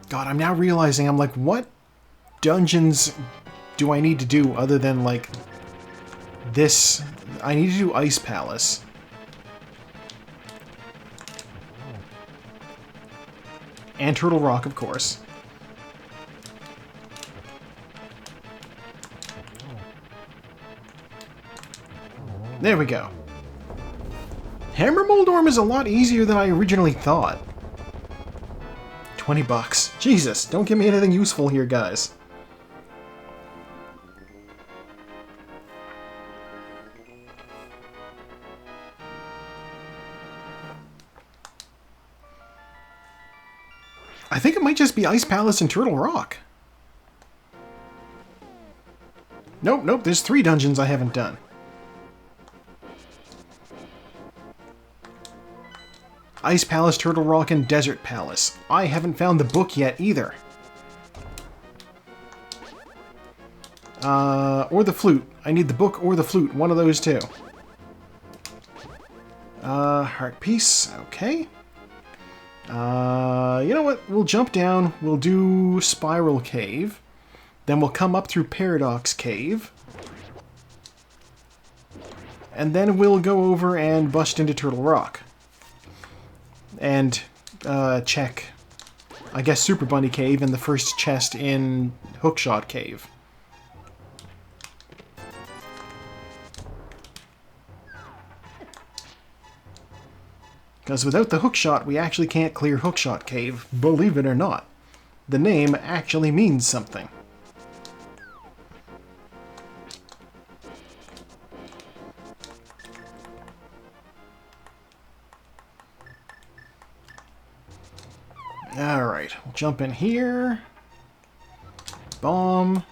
God, I'm now realizing, I'm like, what dungeons do I need to do other than, like, this? I need to do Ice Palace. And Turtle Rock, of course. There we go. Hammer Moldorm is a lot easier than I originally thought. 20 bucks. Jesus, don't give me anything useful here, guys. I think it might just be Ice Palace and Turtle Rock. Nope, nope, there's 3 dungeons I haven't done. Ice Palace, Turtle Rock, and Desert Palace. I haven't found the book yet, either. Or the flute. I need the book or the flute, one of those two. Heart piece, okay. You know what? We'll jump down, we'll do Spiral Cave, then we'll come up through Paradox Cave, and then we'll go over and bust into Turtle Rock. And, check, I guess, Super Bunny Cave and the first chest in Hookshot Cave. Because without the hookshot, we actually can't clear Hookshot Cave, believe it or not. The name actually means something. Alright, we'll jump in here. Bomb.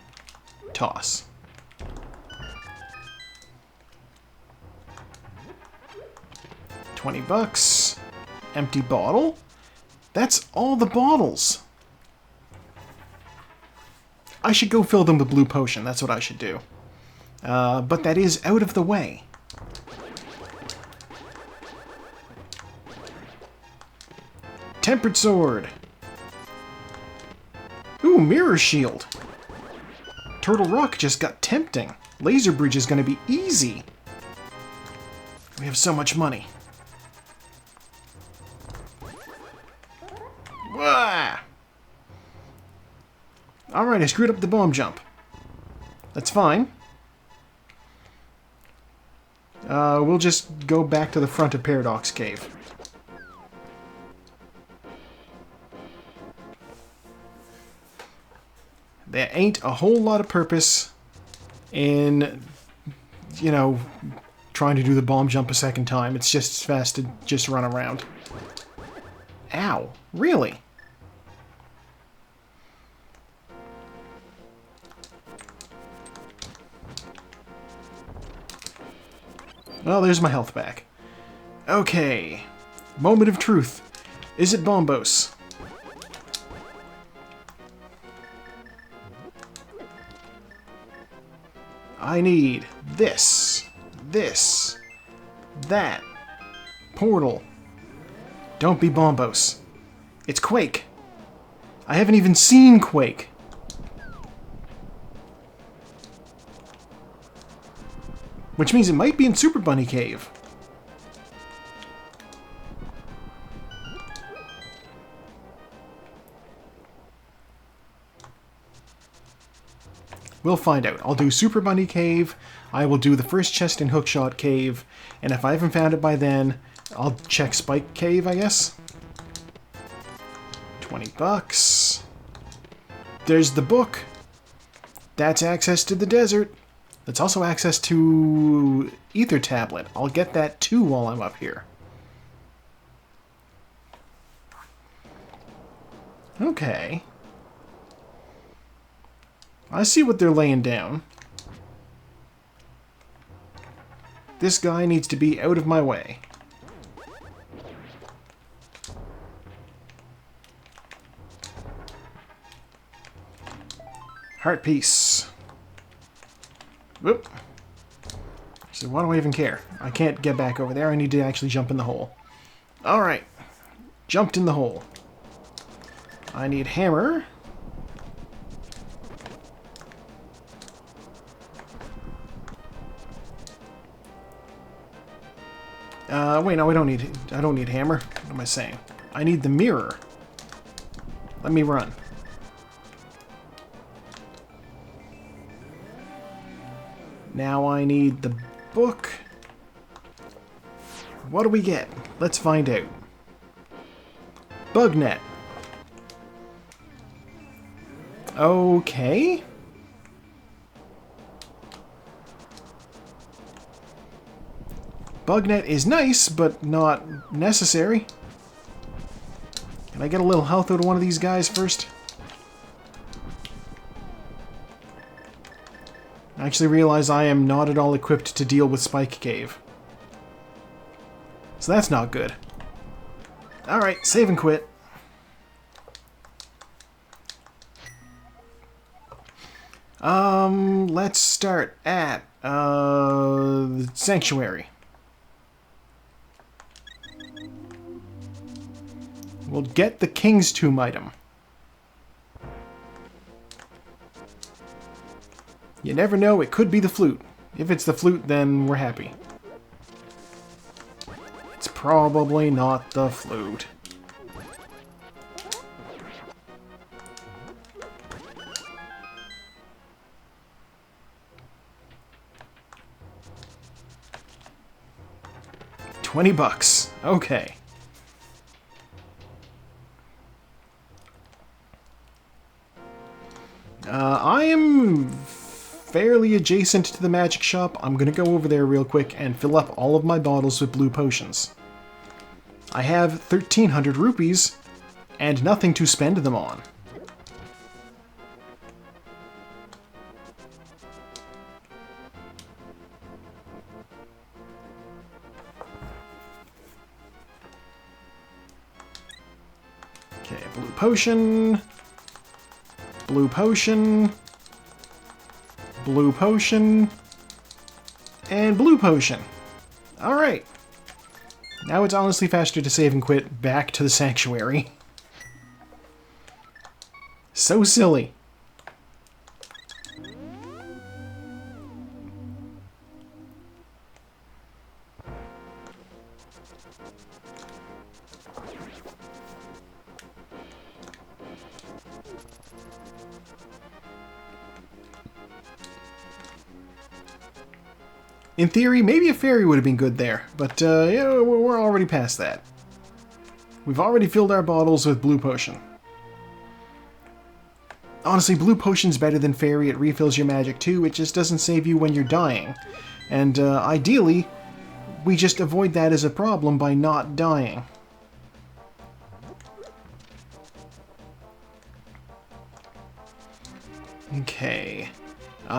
Toss. $20. Empty bottle. That's all the bottles. I should go fill them with blue potion. That's what I should do. But that is out of the way. Tempered sword. Ooh, mirror shield. Turtle Rock just got tempting. Laser bridge is going to be easy. We have so much money. Wah! Alright, I screwed up the bomb jump. That's fine. We'll just go back to the front of Paradox Cave. There ain't a whole lot of purpose in, you know, trying to do the bomb jump a second time. It's just as fast to just run around. Ow. Really? Well, there's my health back. Okay. Moment of truth. Is it Bombos? I need this, that, portal. Don't be Bombos. It's Quake. I haven't even seen Quake. Which means it might be in Super Bunny Cave. We'll find out. I'll do Super Bunny Cave, I will do the first chest in Hookshot Cave, and if I haven't found it by then, I'll check Spike Cave, I guess. 20 bucks. There's the book. That's access to the desert. That's also access to Ether Tablet. I'll get that too while I'm up here. Okay. I see what they're laying down. This guy needs to be out of my way. Heart piece. Whoop. So why do I even care? I can't get back over there. I need to actually jump in the hole. Alright. Jumped in the hole. I need hammer. Wait, no, I don't need hammer. What am I saying? I need the mirror. Let me run. Now I need the book. What do we get? Let's find out. Bug net. Okay. Bug net is nice, but not necessary. Can I get a little health out of one of these guys first? I actually realize I am not at all equipped to deal with Spike Cave. So that's not good. Alright, save and quit. Let's start at, the Sanctuary. We'll get the King's Tomb item. You never know, it could be the flute. If it's the flute, then we're happy. It's probably not the flute. $20. Okay. I am fairly adjacent to the magic shop. I'm gonna go over there real quick and fill up all of my bottles with blue potions. I have 1,300 rupees and nothing to spend them on. Okay, blue potion. Blue potion. Blue potion. And blue potion. Alright. Now it's honestly faster to save and quit back to the Sanctuary. So silly. In theory, maybe a fairy would have been good there, but yeah, we're already past that. We've already filled our bottles with blue potion. Honestly, blue potion's better than fairy. It refills your magic too. It just doesn't save you when you're dying. And ideally, we just avoid that as a problem by not dying. Okay.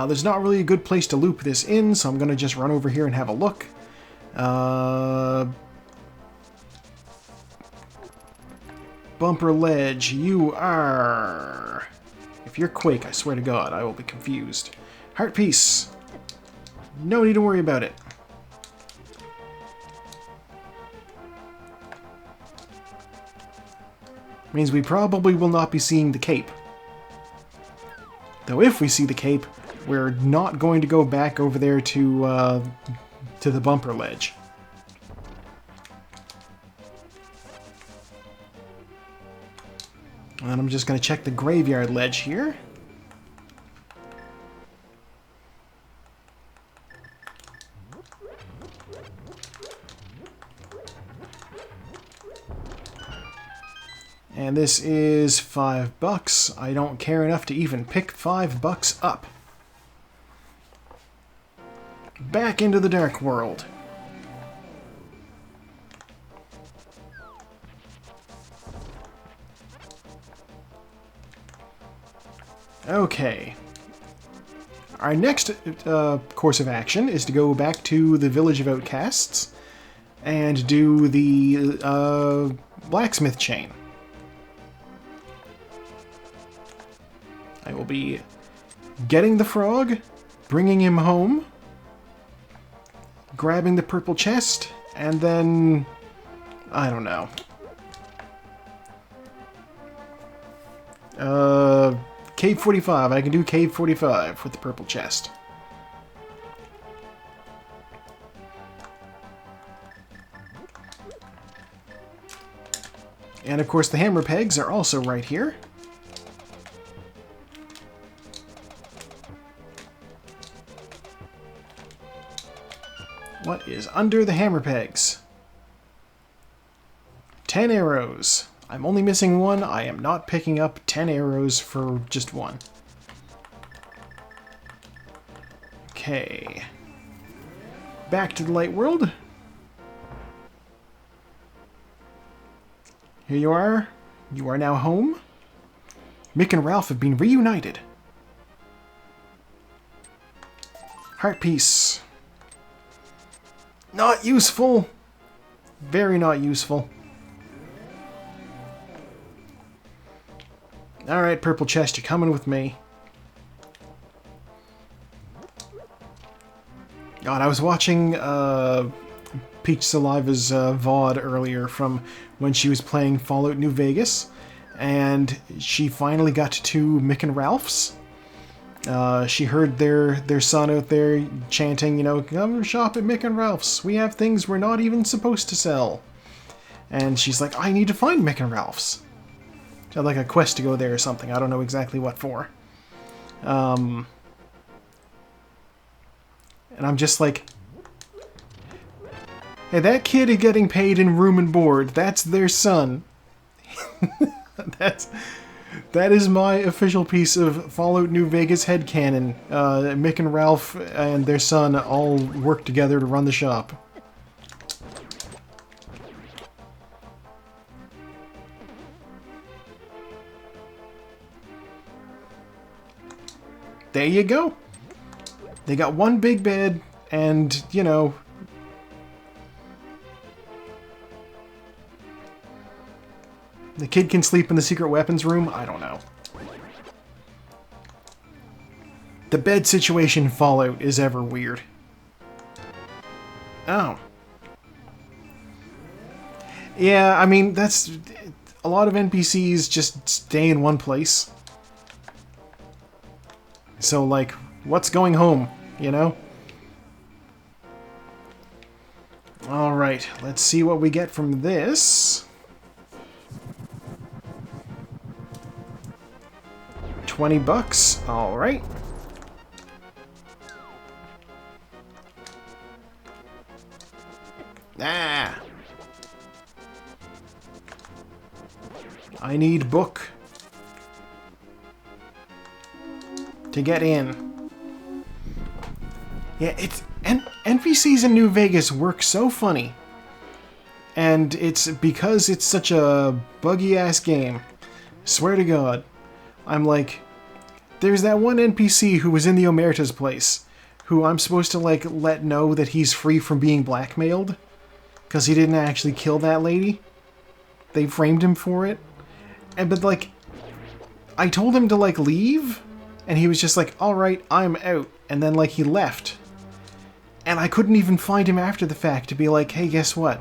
There's not really a good place to loop this in, so I'm going to just run over here and have a look. Bumper ledge, you are... If you're Quake, I swear to God, I will be confused. Heart piece. No need to worry about it. Means we probably will not be seeing the cape. Though if we see the cape, we're not going to go back over there to the bumper ledge. And I'm just going to check the graveyard ledge here. And this is $5. I don't care enough to even pick $5 up. Back into the dark world. Okay. Our next course of action is to go back to the Village of Outcasts and do the blacksmith chain. I will be getting the frog, bringing him home, grabbing the purple chest, and then... I don't know. Cave 45. I can do Cave 45 with the purple chest. And of course the hammer pegs are also right here. What is under the hammer pegs? 10 arrows. I'm only missing one. I am not picking up 10 arrows for just one. Okay. Back to the light world. Here you are. You are now home. Mick and Ralph have been reunited. Heart piece. Not useful. Very not useful. Alright, purple chest, you're coming with me. God, I was watching Peach Saliva's VOD earlier from when she was playing Fallout New Vegas, and she finally got to Mick and Ralph's. She heard their son out there chanting, you know, come shop at Mick and Ralph's. We have things we're not even supposed to sell. And she's like, I need to find Mick and Ralph's. She had like a quest to go there or something. I don't know exactly what for. And I'm just like, hey, that kid is getting paid in room and board. That's their son. That is my official piece of Fallout New Vegas headcanon. Mick and Ralph and their son all work together to run the shop. There you go. They got one big bed and, you know... The kid can sleep in the secret weapons room? I don't know. The bed situation in Fallout is ever weird. Oh. Yeah, I mean, that's... A lot of NPCs just stay in one place. So, like, what's going home, you know? Alright, let's see what we get from this. 20 bucks, alright. Ah! I need book to get in. Yeah, it's... NPCs in New Vegas work so funny. And it's because it's such a buggy-ass game. Swear to God. I'm like... There's that one NPC who was in the Omerta's place, who I'm supposed to, like, let know that he's free from being blackmailed. Because he didn't actually kill that lady. They framed him for it. But, like, I told him to, like, leave, and he was just like, alright, I'm out. And then, like, he left. And I couldn't even find him after the fact to be like, hey, guess what?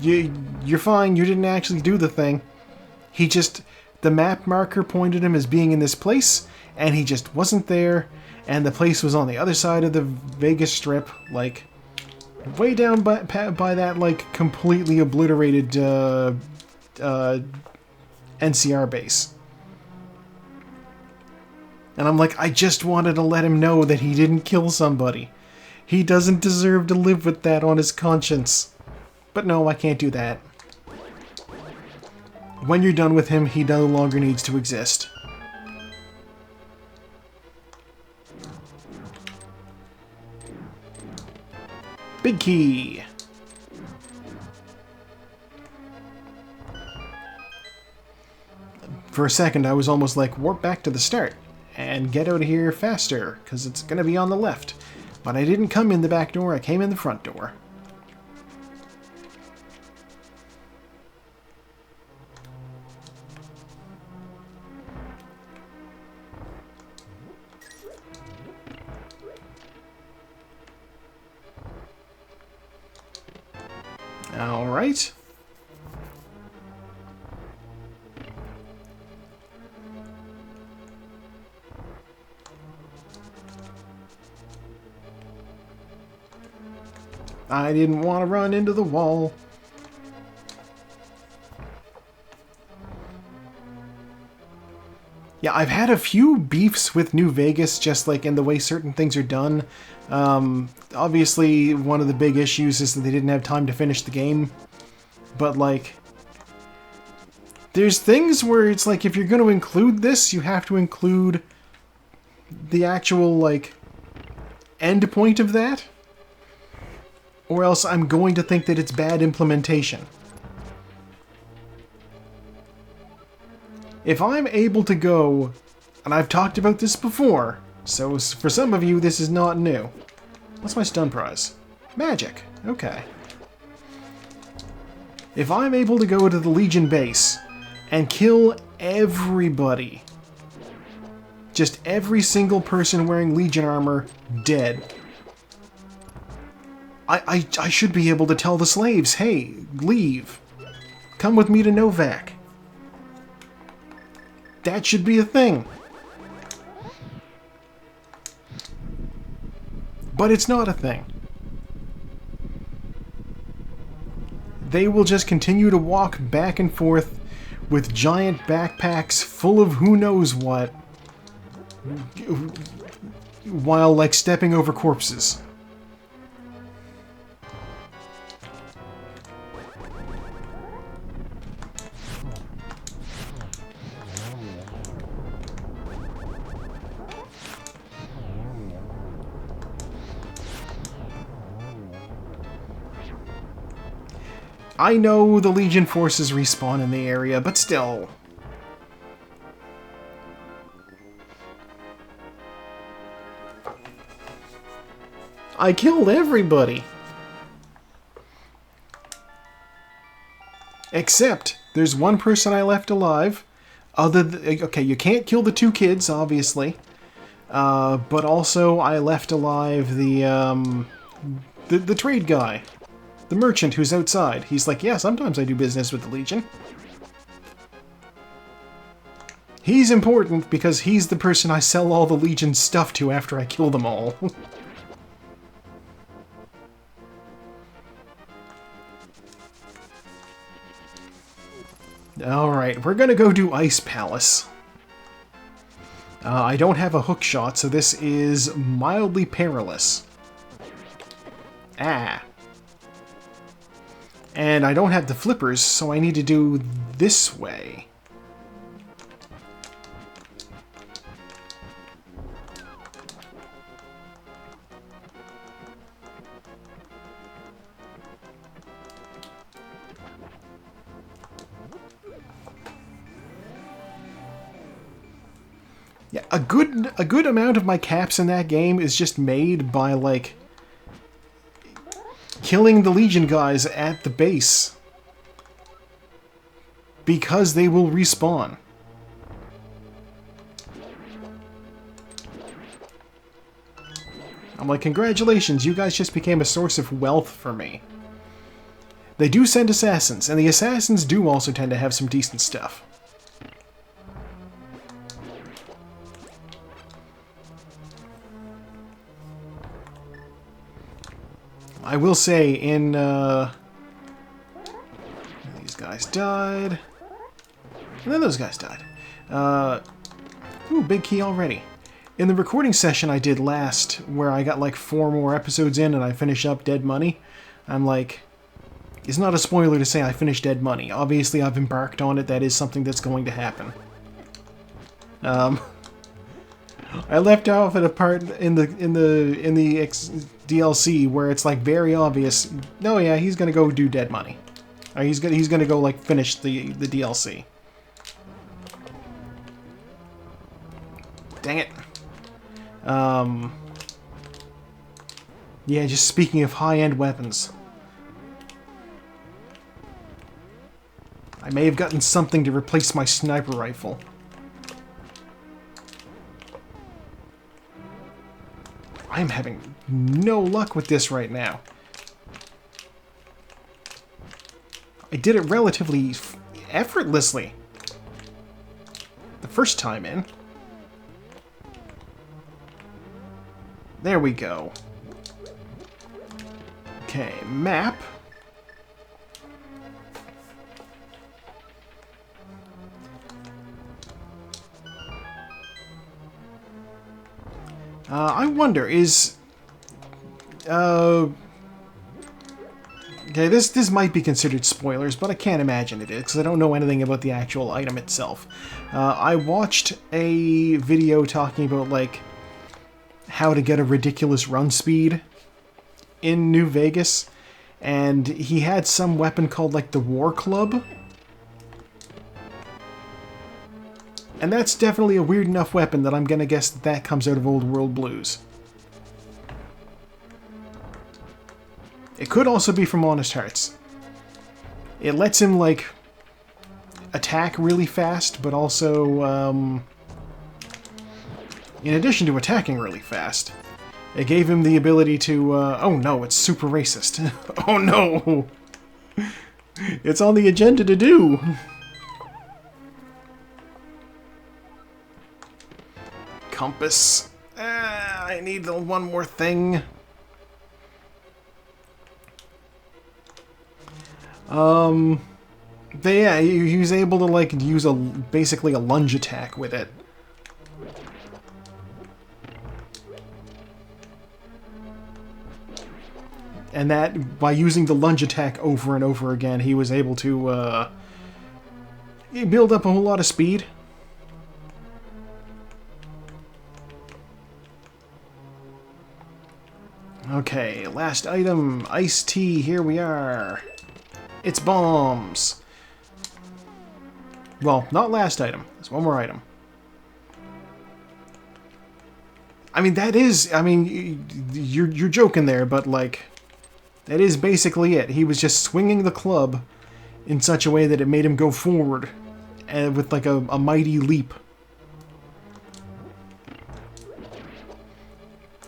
You're fine, you didn't actually do the thing. He just... The map marker pointed him as being in this place, and he just wasn't there, and the place was on the other side of the Vegas Strip, like, way down by that, like, completely obliterated NCR base. And I'm like, I just wanted to let him know that he didn't kill somebody. He doesn't deserve to live with that on his conscience. But no, I can't do that. When you're done with him, he no longer needs to exist. Big key. For a second, I was almost like, warp back to the start. and get out of here faster, because it's going to be on the left. But I didn't come in the back door, I came in the front door. Alright. I didn't want to run into the wall. Yeah, I've had a few beefs with New Vegas, just like in the way certain things are done. Obviously, one of the big issues is that they didn't have time to finish the game. But, like, there's things where it's like, if you're going to include this, you have to include the actual, like, end point of that. Or else I'm going to think that it's bad implementation. If I'm able to go, and I've talked about this before, so for some of you this is not new. What's my stun prize? Magic. Okay. If I'm able to go to the Legion base and kill everybody, just every single person wearing Legion armor dead, I should be able to tell the slaves, hey, leave. Come with me to Novak. That should be a thing. But it's not a thing. They will just continue to walk back and forth with giant backpacks full of who knows what, while, like, stepping over corpses. I know the Legion forces respawn in the area, but still. I killed everybody! Except, there's one person I left alive. Okay, you can't kill the two kids, obviously. But also, I left alive the trade guy. The merchant who's outside. He's like, yeah, sometimes I do business with the Legion. He's important because he's the person I sell all the Legion stuff to after I kill them all. Alright, we're gonna go do Ice Palace. I don't have a hook shot, so this is mildly perilous. Ah. And I don't have the flippers, so I need to do this way. Yeah, a good amount of my caps in that game is just made by, like, killing the Legion guys at the base. Because they will respawn. I'm like, congratulations, you guys just became a source of wealth for me. They do send assassins, and the assassins do also tend to have some decent stuff. I will say, in, these guys died. And then those guys died. Ooh, big key already. In the recording session I did last, where I got like 4 more episodes in and I finish up Dead Money, I'm like, it's not a spoiler to say I finished Dead Money. Obviously I've embarked on it, that is something that's going to happen. I left off at a part in the DLC where it's like very obvious. No, yeah, he's gonna go do Dead Money. Or he's gonna go like finish the DLC. Dang it. Yeah, just speaking of high-end weapons. I may have gotten something to replace my sniper rifle. I'm having no luck with this right now. I did it relatively effortlessly the first time in. There we go. Okay, map. I wonder, is... okay, this might be considered spoilers, but I can't imagine it is, because I don't know anything about the actual item itself. I watched a video talking about, like, how to get a ridiculous run speed in New Vegas, and he had some weapon called, like, the War Club. And that's definitely a weird enough weapon that I'm gonna guess that comes out of Old World Blues. It could also be from Honest Hearts. It lets him, like, attack really fast, but also, in addition to attacking really fast, it gave him the ability to, oh no, it's super racist. Oh no! It's on the agenda to do! Compass. I need the one more thing. But yeah, he was able to, like, use basically a lunge attack with it. And that, by using the lunge attack over and over again, he was able to, build up a whole lot of speed. Okay, last item, iced tea, here we are. It's bombs. Well, not last item, there's one more item. I mean, that is, I mean, you're joking there, but, like, that is basically it. He was just swinging the club in such a way that it made him go forward with, like, a mighty leap.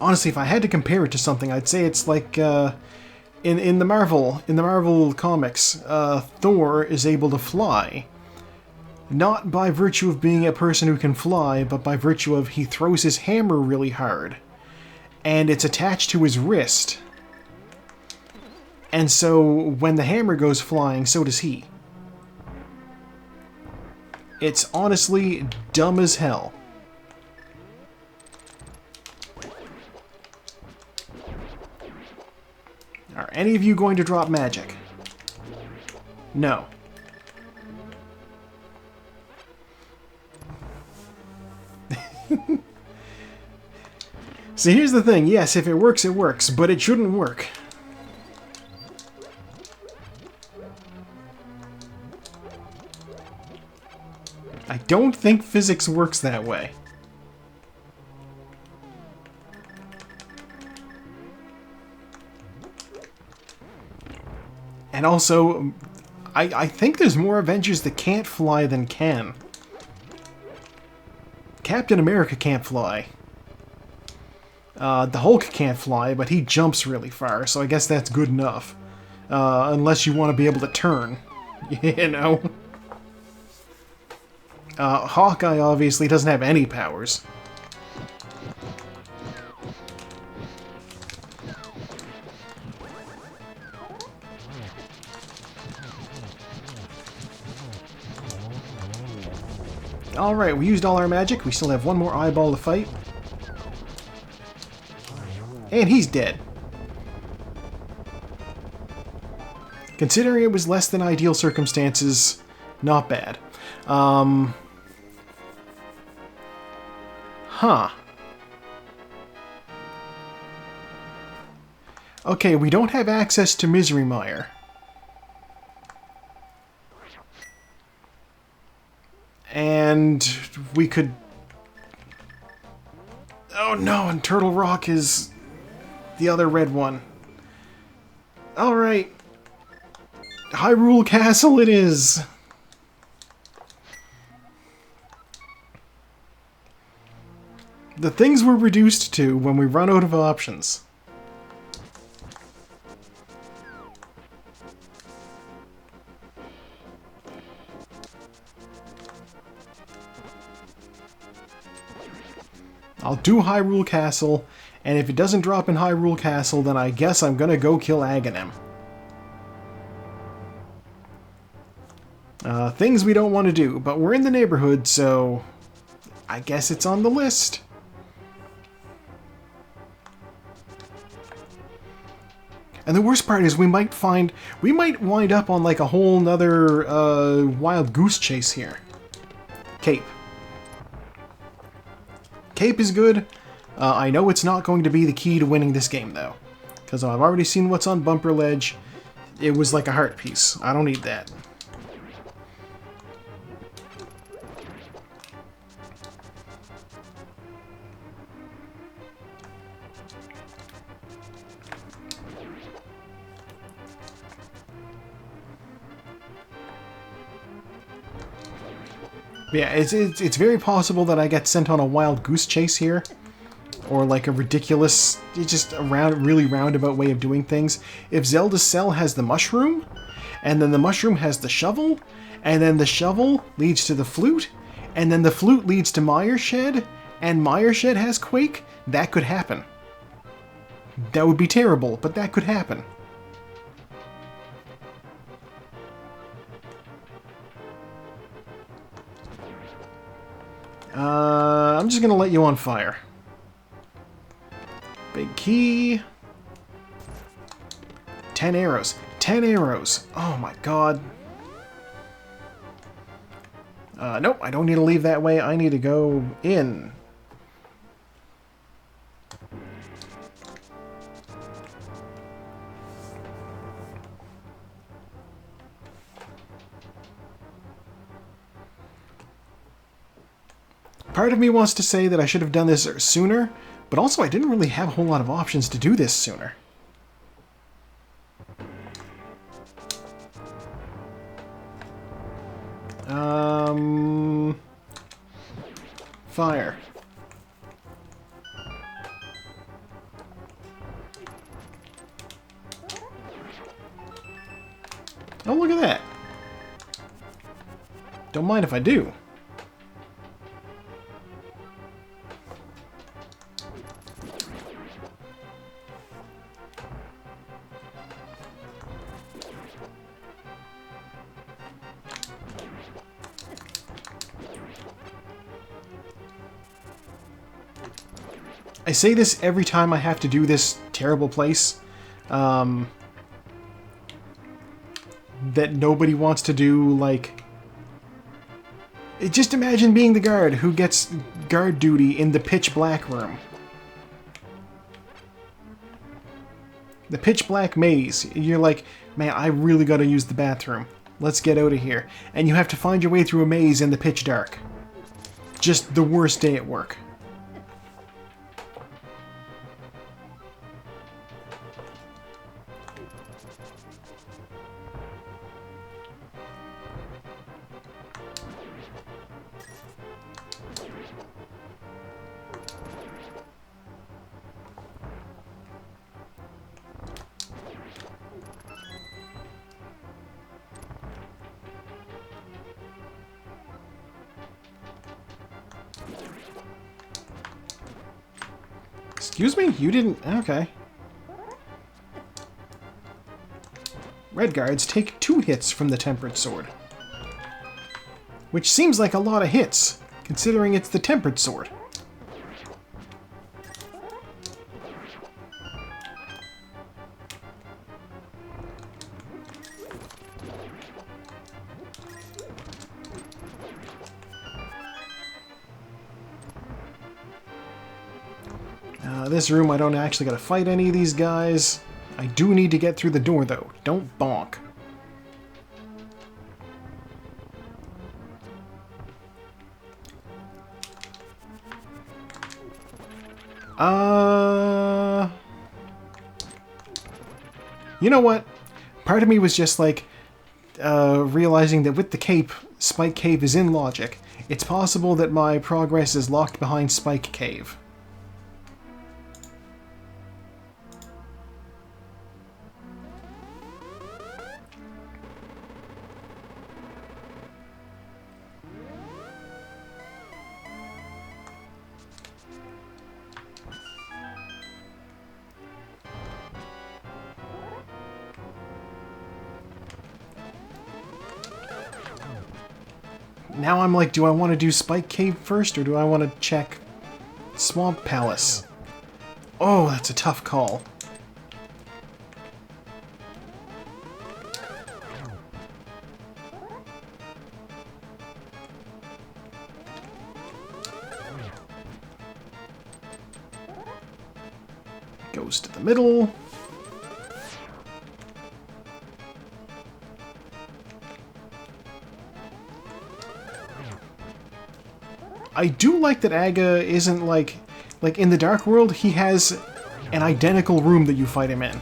Honestly, if I had to compare it to something, I'd say it's like in the Marvel comics, Thor is able to fly, not by virtue of being a person who can fly, but by virtue of he throws his hammer really hard, and it's attached to his wrist, and so when the hammer goes flying, so does he. It's honestly dumb as hell. Are any of you going to drop magic? No. So here's the thing. Yes, if it works, but it shouldn't work. I don't think physics works that way. And also, I think there's more Avengers that can't fly than can. Captain America can't fly. The Hulk can't fly, but he jumps really far, so I guess that's good enough. Unless you want to be able to turn, you know? Hawkeye obviously doesn't have any powers. Alright, we used all our magic. We still have one more eyeball to fight. And he's dead. Considering it was less than ideal circumstances, not bad. Huh. Okay, we don't have access to Misery Mire. And we could Oh no, and Turtle Rock is the other red one. Alright. Hyrule Castle it is! The things we're reduced to when we run out of options. I'll do Hyrule Castle, and if it doesn't drop in Hyrule Castle, then I guess I'm gonna go kill Aghanim. Things we don't want to do, but we're in the neighborhood, so I guess it's on the list. And the worst part is we might wind up on like a whole nother wild goose chase here. Cape. Cape is good. I know it's not going to be the key to winning this game though, because I've already seen what's on Bumper Ledge. It was like a heart piece. I don't need that. Yeah, it's very possible that I get sent on a wild goose chase here, or like a ridiculous, just a really roundabout way of doing things. If Zelda's Cell has the mushroom, and then the mushroom has the shovel, and then the shovel leads to the flute, and then the flute leads to Mire Shed, and Mire Shed has Quake, that could happen. That would be terrible, but that could happen. I'm just gonna let you on fire. Big key. 10 arrows. 10 arrows. Oh my god. Nope, I don't need to leave that way. I need to go in. Part of me wants to say that I should have done this sooner, but also I didn't really have a whole lot of options to do this sooner. Fire. Oh, look at that. Don't mind if I do. I say this every time I have to do this terrible place that nobody wants to do, like... Just imagine being the guard who gets guard duty in the pitch black room. The pitch black maze. You're like, man, I really gotta use the bathroom. Let's get out of here. And you have to find your way through a maze in the pitch dark. Just the worst day at work. Excuse me? You didn't... Okay. Red guards take 2 hits from the Tempered Sword. Which seems like a lot of hits, considering it's the Tempered Sword. This room, I don't actually gotta fight any of these guys. I do need to get through the door, though. Don't bonk. You know what? Part of me was just like, realizing that with the cape, Spike Cave is in logic. It's possible that my progress is locked behind Spike Cave. Now I'm like, do I want to do Spike Cave first, or do I want to check Swamp Palace? Oh, that's a tough call. Goes to the middle. I do like that Aga isn't like in the Dark World, he has an identical room that you fight him in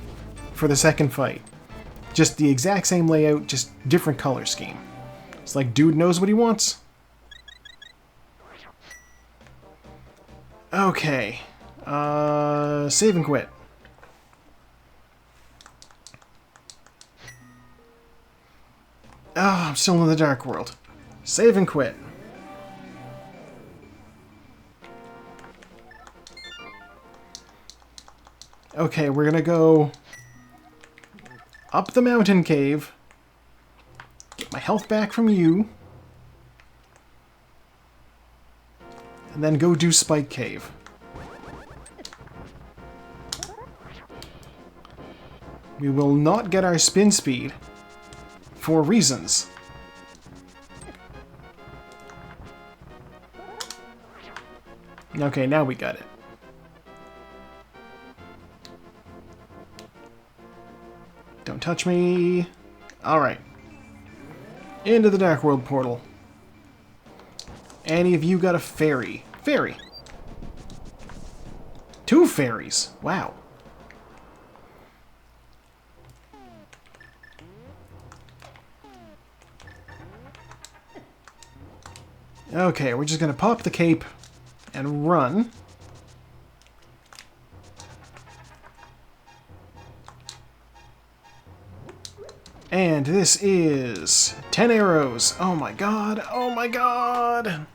for the second fight. Just the exact same layout, just different color scheme. It's like, dude knows what he wants. Okay. Save and quit. Oh, I'm still in the Dark World. Save and quit. Okay, we're gonna go up the mountain cave, get my health back from you, and then go do Spike Cave. We will not get our spin speed for reasons. Okay, now we got it. Don't touch me. Alright. Into the Dark World portal. Any of you got a fairy? Fairy. 2 fairies. Wow. Okay, we're just gonna pop the cape and run. And this is 10 arrows. Oh my god. Oh my god.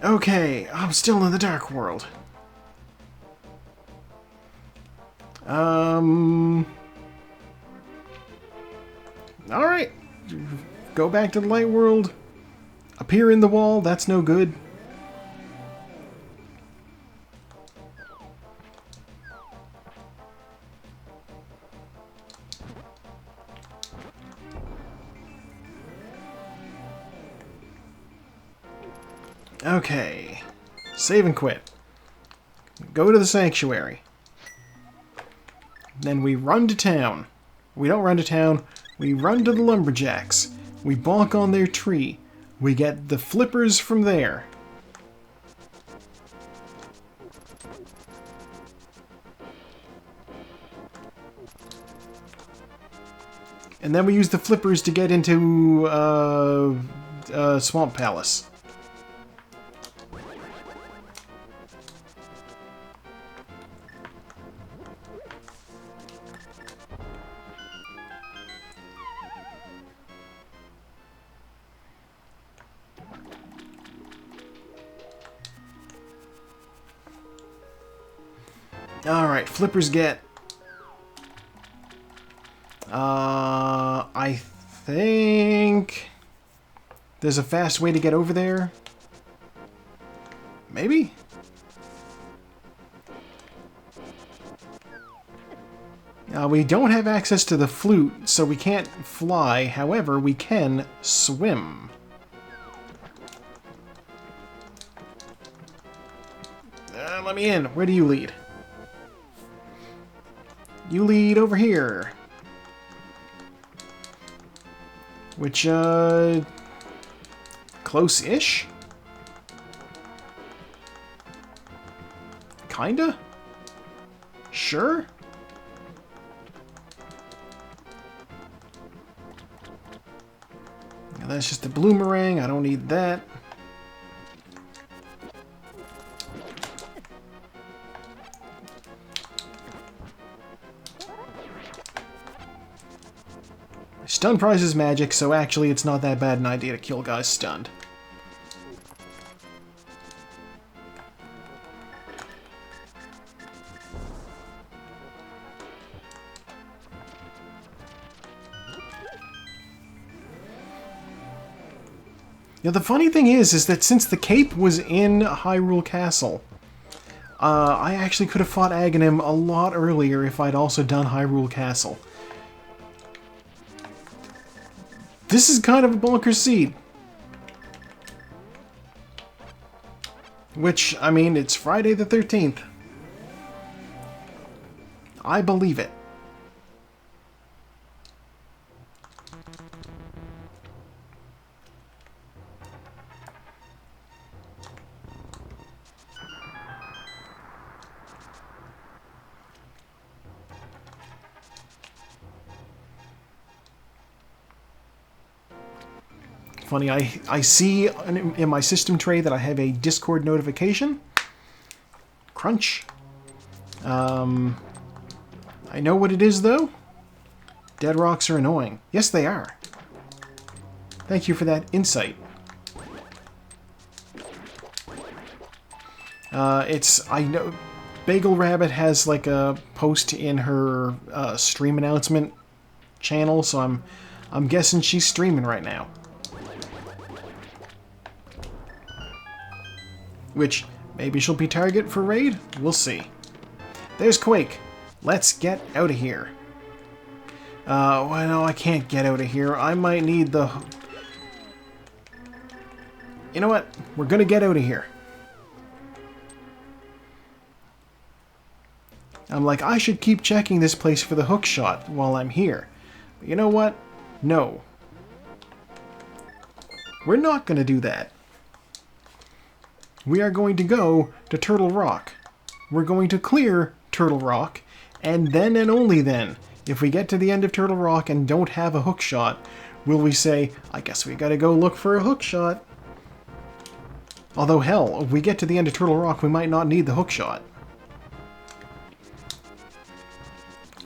Okay, I'm still in the Dark World. Alright. Go back to the Light World. Appear in the wall. That's no good. Okay. Save and quit. Go to the sanctuary. Then we run to town. We don't run to town. We run to the lumberjacks. We bonk on their tree. We get the flippers from there. And then we use the flippers to get into Swamp Palace. Alright, flippers get... I think... there's a fast way to get over there? Maybe? We don't have access to the flute, so we can't fly. However, we can swim. Let me in. Where do you lead? You lead over here. Which, close-ish? Kinda? Sure? Now that's just a bloomerang. I don't need that. Stun prize is magic, so actually it's not that bad an idea to kill guys stunned. Now the funny thing is that since the cape was in Hyrule Castle, I actually could have fought Aghanim a lot earlier if I'd also done Hyrule Castle. This is kind of a bonkers seed. Which, I mean, it's Friday the 13th. I believe it. Funny, I see in my system tray that I have a Discord notification. Crunch. I know what it is, though. Dead rocks are annoying. Yes, they are. Thank you for that insight. I know Bagel Rabbit has like a post in her stream announcement channel, so I'm guessing she's streaming right now. Which, maybe she'll be target for raid? We'll see. There's Quake. Let's get out of here. Well, no, I can't get out of here. I might need the... You know what? We're gonna get out of here. I'm like, I should keep checking this place for the hook shot while I'm here. But you know what? No. We're not gonna do that. We are going to go to Turtle Rock. We're going to clear Turtle Rock, and then and only then, if we get to the end of Turtle Rock and don't have a hook shot, will we say, I guess we gotta go look for a hook shot. Although hell, if we get to the end of Turtle Rock, we might not need the hook shot.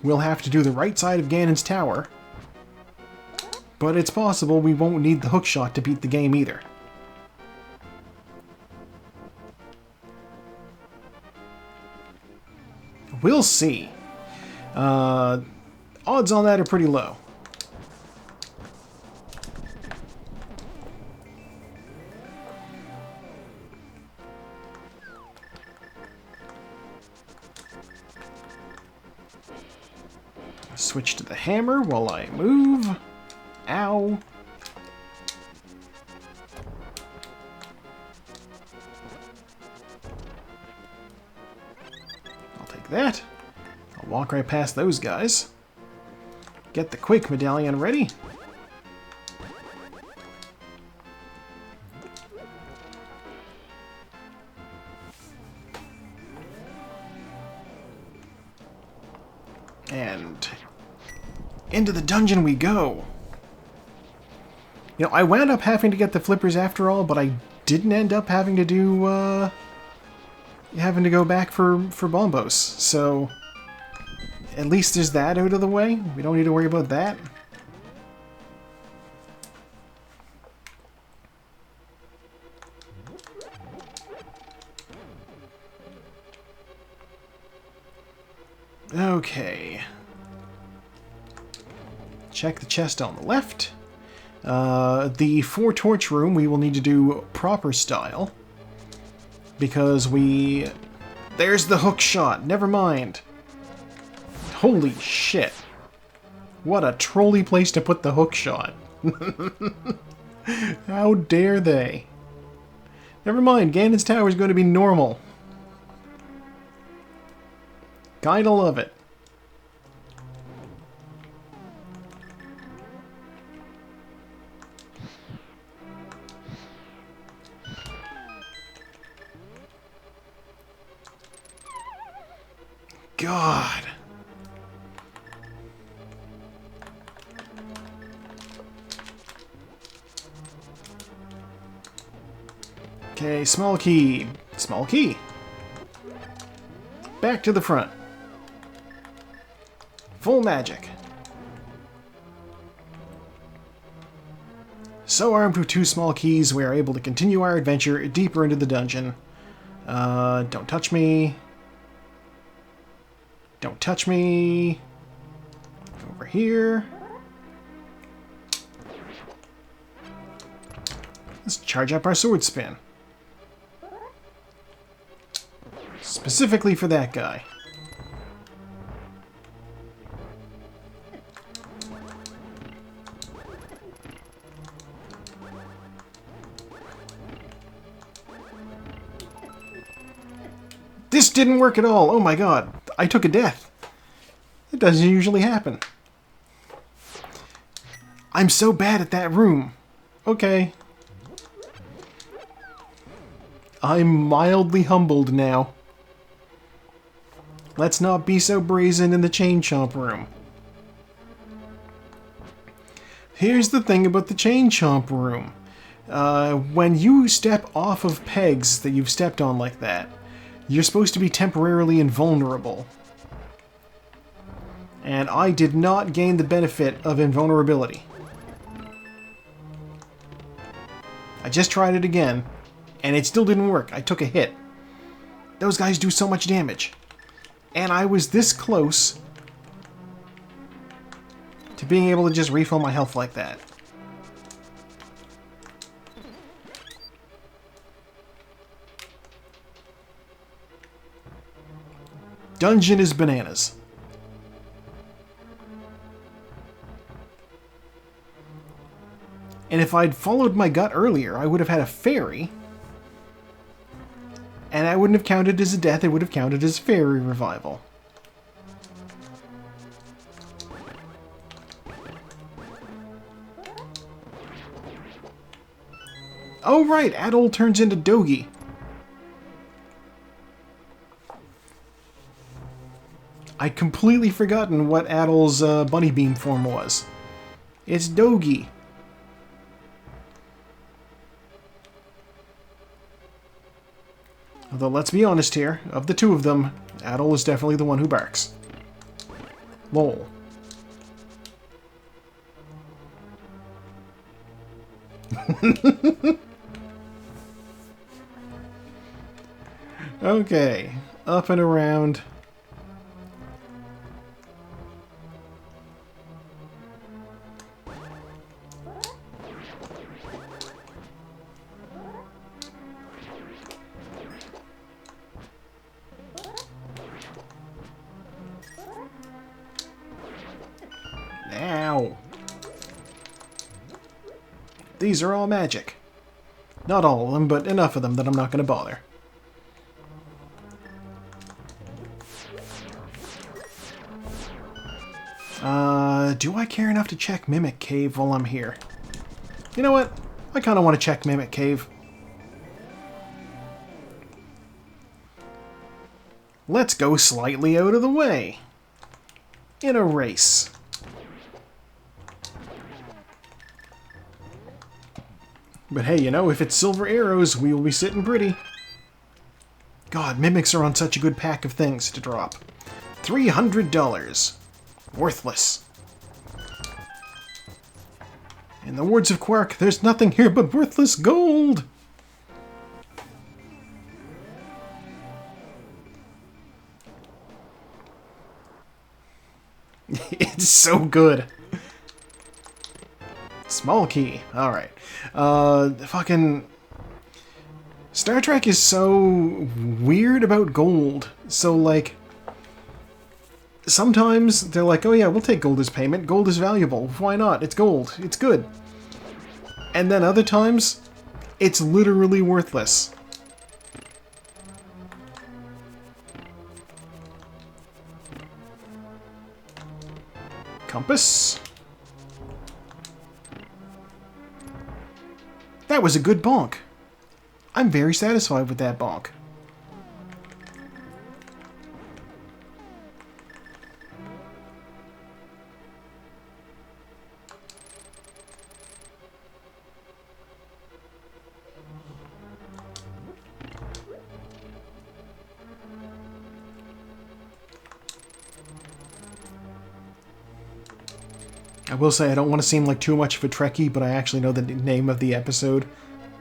We'll have to do the right side of Ganon's Tower, but it's possible we won't need the hook shot to beat the game either. We'll see. Odds on that are pretty low. Switch to the hammer while I move. Ow. That. I'll walk right past those guys. Get the Quake medallion ready. And into the dungeon we go. You know, I wound up having to get the flippers after all, but I didn't end up having to do having to go back for Bombos, so at least there's that out of the way. We don't need to worry about that. Okay. Check the chest on the left. The 4-torch room we will need to do proper style. Because there's the hook shot. Never mind. Holy shit. What a trolly place to put the hook shot. How dare they? Never mind. Ganon's Tower is going to be normal. Kinda love it. God. Okay, small key. Small key. Back to the front. Full magic. So armed with 2 small keys, we are able to continue our adventure deeper into the dungeon. Don't touch me. Don't touch me. Go over here. Let's charge up our sword spin. Specifically for that guy. This didn't work at all. Oh my god. I took a death. It doesn't usually happen. I'm so bad at that room. Okay. I'm mildly humbled now. Let's not be so brazen in the chain chomp room. Here's the thing about the chain chomp room. When you step off of pegs that you've stepped on like that, you're supposed to be temporarily invulnerable. And I did not gain the benefit of invulnerability. I just tried it again, and it still didn't work. I took a hit. Those guys do so much damage. And I was this close to being able to just refill my health like that. Dungeon is bananas. And if I'd followed my gut earlier, I would have had a fairy. And that wouldn't have counted as a death, it would have counted as fairy revival. Oh right, Adol turns into Dogi. I'd completely forgotten what Adol's bunny beam form was. It's Dogi. Although, let's be honest here, of the two of them, Adol is definitely the one who barks. Lol. Okay, up and around. Ow. These are all magic. Not all of them, but enough of them that I'm not going to bother. Do I care enough to check Mimic Cave while I'm here? You know what? I kind of want to check Mimic Cave. Let's go slightly out of the way. In a race. But hey, you know, if it's silver arrows, we will be sitting pretty. God, mimics are on such a good pack of things to drop. $300. Worthless. In the words of Quark, there's nothing here but worthless gold! It's so good. Small key. Alright. Fucking... Star Trek is so weird about gold. So, like... Sometimes they're like, oh yeah, we'll take gold as payment. Gold is valuable. Why not? It's gold. It's good. And then other times, it's literally worthless. Compass. That was a good bonk. I'm very satisfied with that bonk. I will say I don't want to seem like too much of a Trekkie, but I actually know the name of the episode.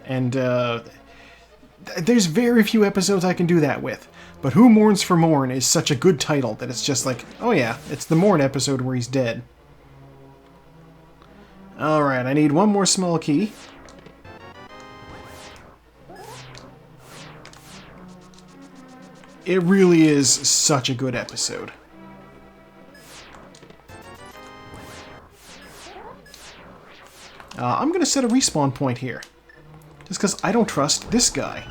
And there's very few episodes I can do that with. But Who Mourns for Morn is such a good title that it's just like, oh yeah, it's the Morn episode where he's dead. Alright, I need one more small key. It really is such a good episode. I'm going to set a respawn point here. Just because I don't trust this guy.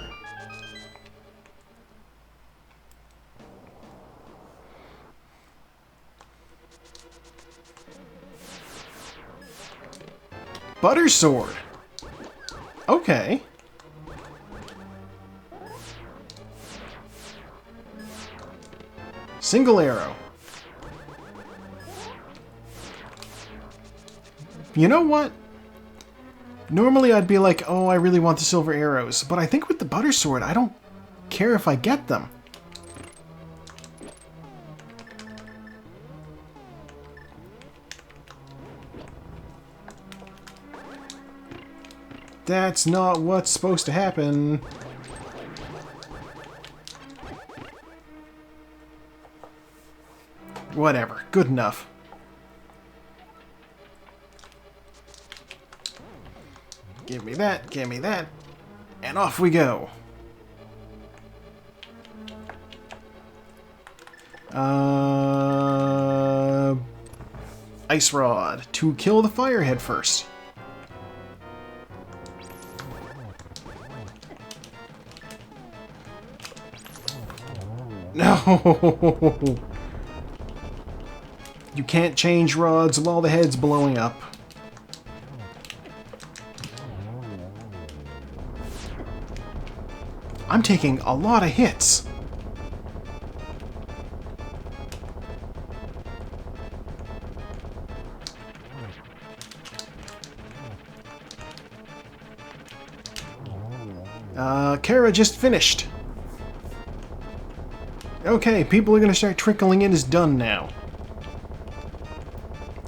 Butter Sword. Okay. Single arrow. You know what? Normally I'd be like, oh, I really want the silver arrows. But I think with the Butter Sword, I don't care if I get them. That's not what's supposed to happen. Whatever. Good enough. Give me that, and off we go. Ice Rod to kill the Firehead first. No! You can't change rods while the head's blowing up. I'm taking a lot of hits. Kara just finished. Okay, people are gonna start trickling in as done now.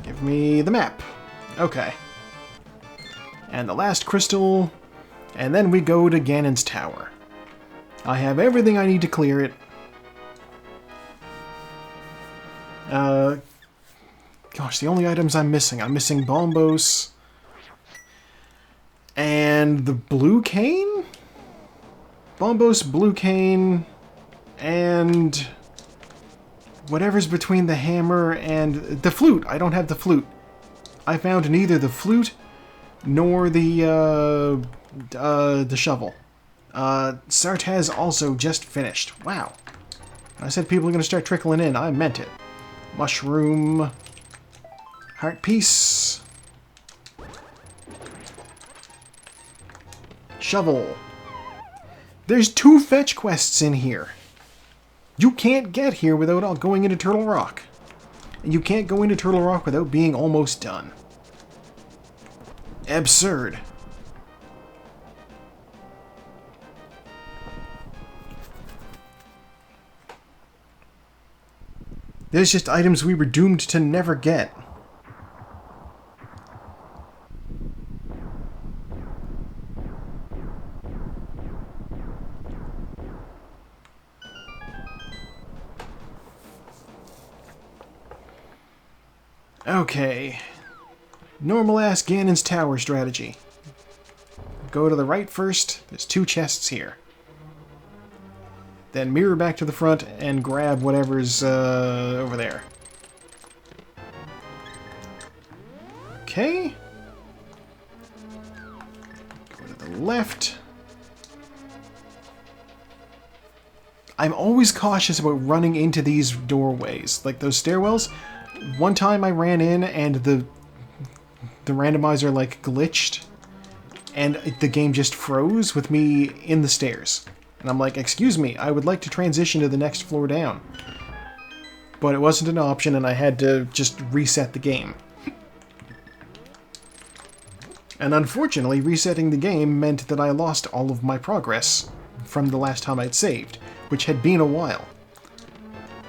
Give me the map. Okay. And the last crystal, and then we go to Ganon's Tower. I have everything I need to clear it. Gosh, the only items I'm missing Bombos and the blue cane? Bombos, blue cane, and whatever's between the hammer and the flute. I don't have the flute. I found neither the flute nor the shovel. Sartaz also just finished. Wow. I said people are going to start trickling in. I meant it. Mushroom. Heart piece. Shovel. There's 2 fetch quests in here. You can't get here without going into Turtle Rock. And you can't go into Turtle Rock without being almost done. Absurd. There's just items we were doomed to never get. Okay. Normal-ass Ganon's Tower strategy. Go to the right first. There's 2 chests here. Then mirror back to the front and grab whatever's over there. Okay. Go to the left. I'm always cautious about running into these doorways. Like those stairwells. One time I ran in and the randomizer like glitched and the game just froze with me in the stairs. And I'm like, excuse me, I would like to transition to the next floor down. But it wasn't an option and I had to just reset the game. And unfortunately, resetting the game meant that I lost all of my progress from the last time I'd saved, which had been a while.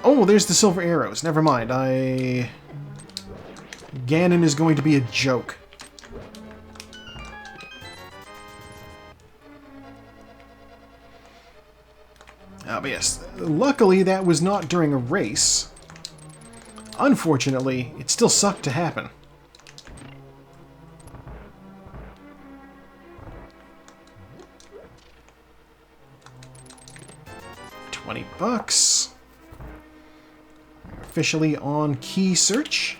Oh, there's the silver arrows. Never mind, I Ganon is going to be a joke. But yes, luckily that was not during a race. Unfortunately, it still sucked to happen. $20. We're officially on key search.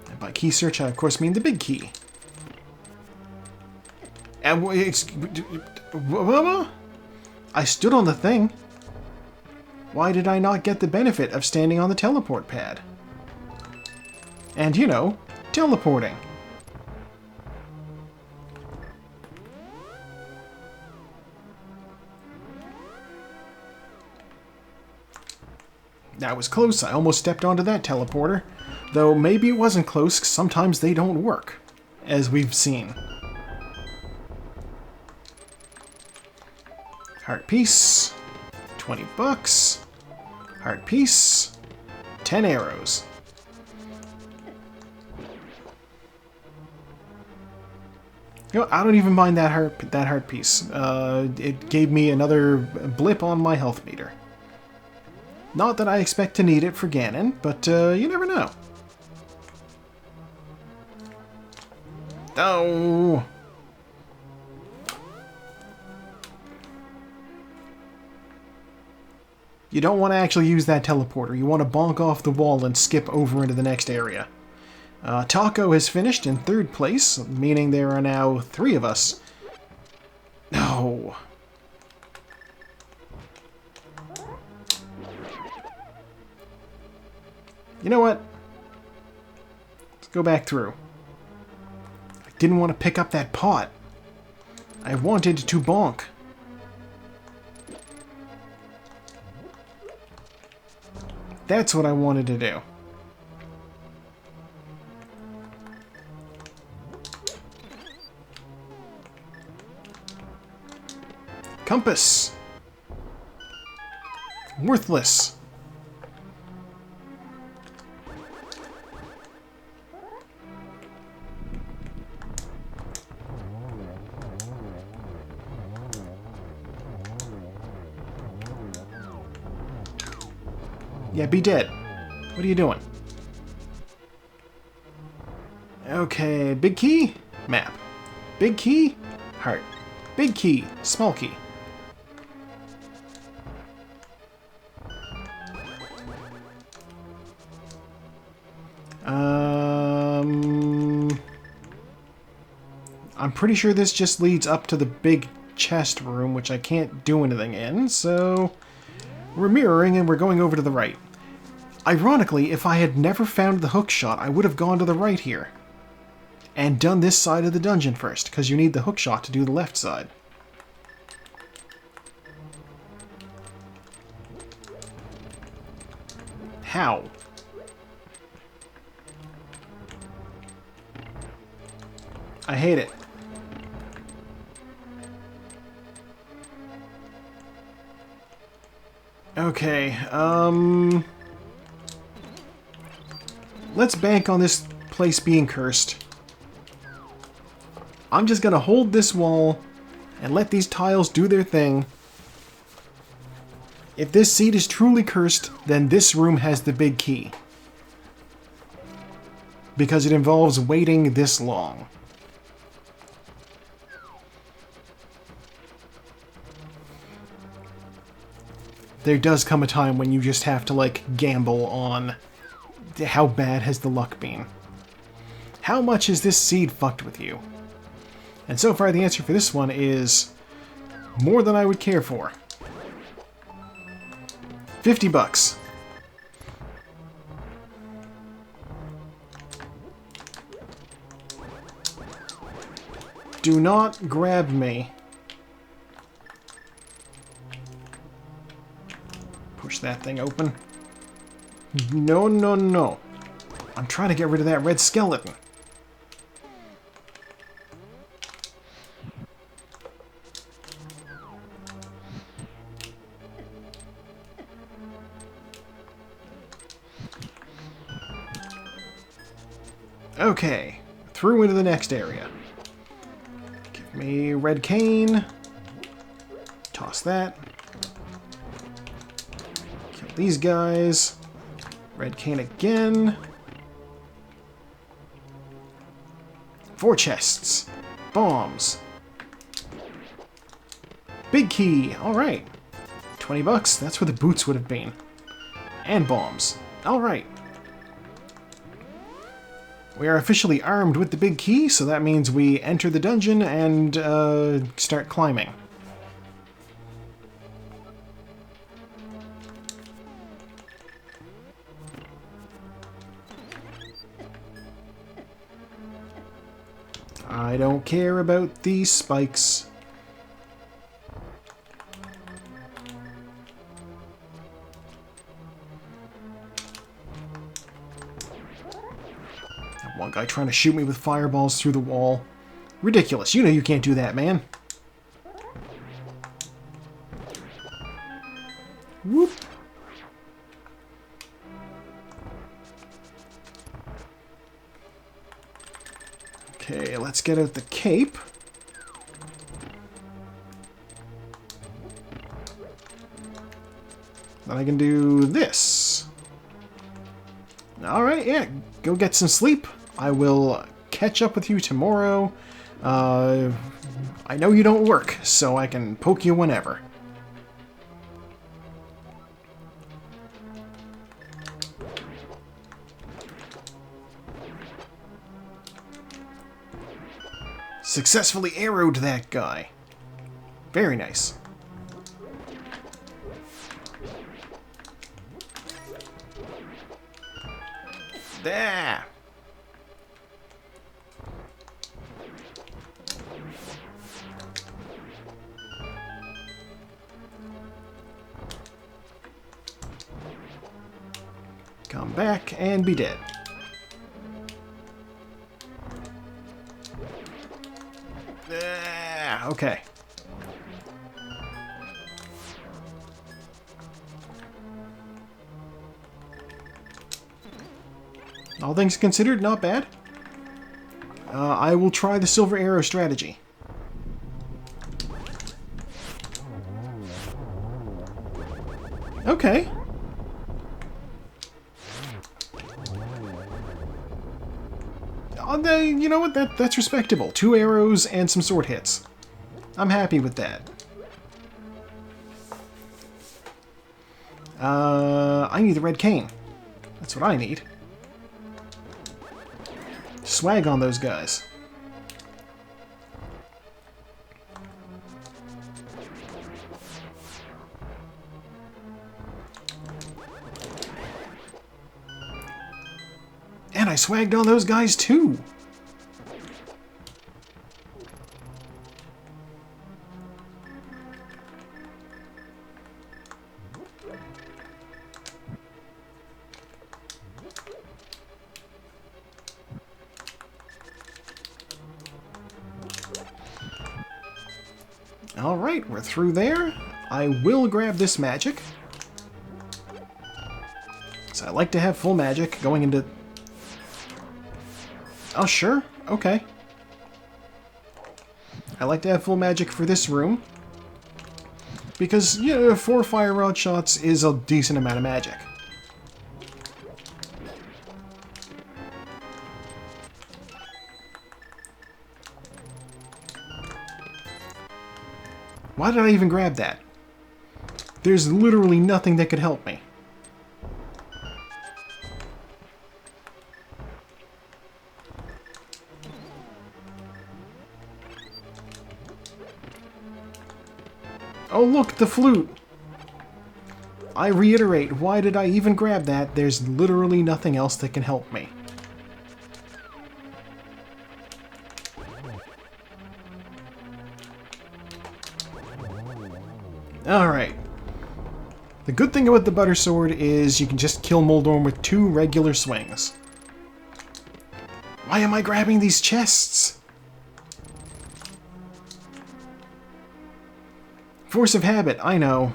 And by key search, I of course mean the big key. And I stood on the thing. Why did I not get the benefit of standing on the teleport pad? And, you know, teleporting. That was close. I almost stepped onto that teleporter. Though maybe it wasn't close. Sometimes they don't work, as we've seen. Heart piece. $20. Heart piece. 10 arrows. You know, I don't even mind that heart piece. It gave me another blip on my health meter. Not that I expect to need it for Ganon, but you never know. Oh! You don't want to actually use that teleporter. You want to bonk off the wall and skip over into the next area. Taco has finished in 3rd place, meaning there are now 3 of us. No. You know what? Let's go back through. I didn't want to pick up that pot. I wanted to bonk. That's what I wanted to do. Compass. Worthless. Yeah, be dead. What are you doing? Okay, big key, map. Big key, heart. Big key, small key. I'm pretty sure this just leads up to the big chest room, which I can't do anything in, so we're mirroring and we're going over to the right. Ironically, if I had never found the hook shot, I would have gone to the right here and done this side of the dungeon first, because you need the hook shot to do the left side. How? I hate it. Okay, let's bank on this place being cursed. I'm just gonna hold this wall and let these tiles do their thing. If this seed is truly cursed, then this room has the big key. Because it involves waiting this long. There does come a time when you just have to, like, gamble on how bad has the luck been. How much has this seed fucked with you? And so far the answer for this one is more than I would care for. $50. Do not grab me. Push that thing open. No, no, no. I'm trying to get rid of that red skeleton. Okay, through into the next area. Give me red cane. Toss that. Kill these guys. Red cane again. 4 chests. Bombs. Big key. Alright. 20 bucks. That's where the boots would have been. And bombs. Alright. We are officially armed with the big key, so that means we enter the dungeon and start climbing. I don't care about these spikes. One guy trying to shoot me with fireballs through the wall. Ridiculous. You know you can't do that, man. Whoop. Okay, let's get out the cape. Then I can do this. Alright, yeah. Go get some sleep. I will catch up with you tomorrow. I know you don't work, so I can poke you whenever. Successfully arrowed that guy. Very nice. There. Come back and be dead. Okay. All things considered, not bad. I will try the silver arrow strategy. Okay. You know what? That's respectable. 2 arrows and some sword hits. I'm happy with that. I need the red cane. That's what I need. Swag on those guys. And I swagged on those guys too. Alright, we're through there. I will grab this magic. So I like to have full magic going into... Oh, sure. Okay. I like to have full magic for this room. Because, you know, 4 fire rod shots is a decent amount of magic. Why did I even grab that? There's literally nothing that could help me. Oh look, the flute! I reiterate, why did I even grab that? There's literally nothing else that can help me. Alright. The good thing about the butter sword is you can just kill Moldorm with 2 regular swings. Why am I grabbing these chests? Force of habit, I know.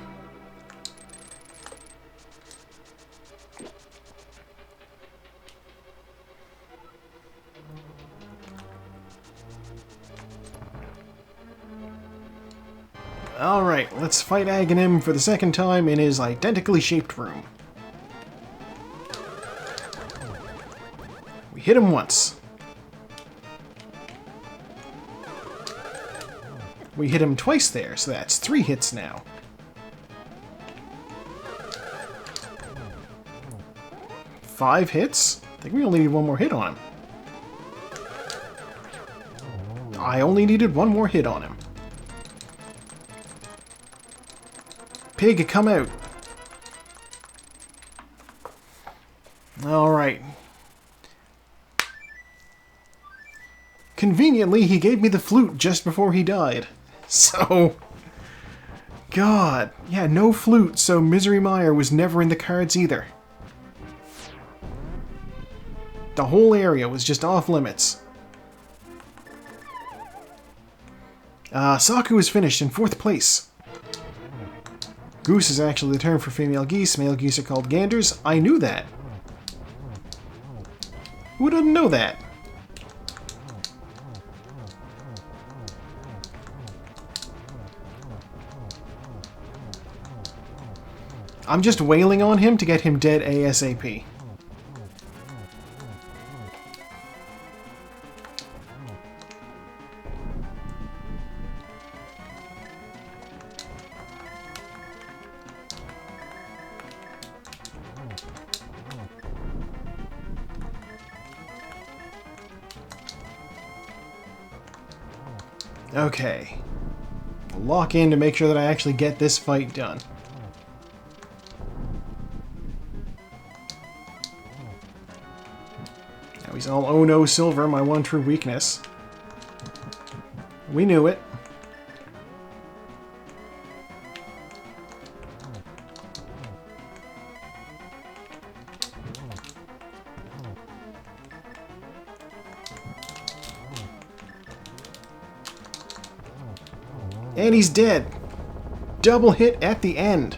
Alright, let's fight Aghanim for the second time in his identically shaped room. We hit him once. We hit him twice there, so that's 3 hits now. Five hits? I think we only need one more hit on him. I only needed one more hit on him. Pig, come out. Alright. Conveniently, he gave me the flute just before he died. So... God. Yeah, no flute, so Misery Meyer was never in the cards either. The whole area was just off limits. Saku is finished in 4th place. Goose is actually the term for female geese. Male geese are called ganders. I knew that. Who doesn't know that? I'm just wailing on him to get him dead ASAP. Okay. Lock in to make sure that I actually get this fight done. Now he's all oh no silver, my one true weakness. We knew it. And he's dead. Double hit at the end.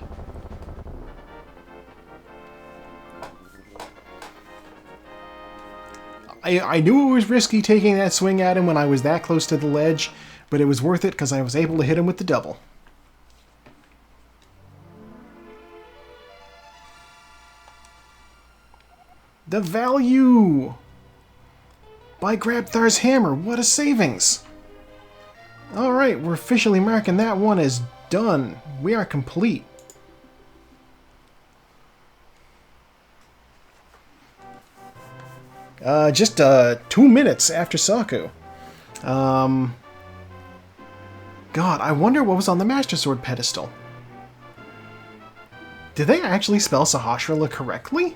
I knew it was risky taking that swing at him when I was that close to the ledge, but it was worth it because I was able to hit him with the double. The value! By Grabthar's hammer, what a savings! Alright, we're officially marking that one as done. We are complete. Just 2 minutes after Saku. God, I wonder what was on the Master Sword pedestal. Did they actually spell Sahasrara correctly?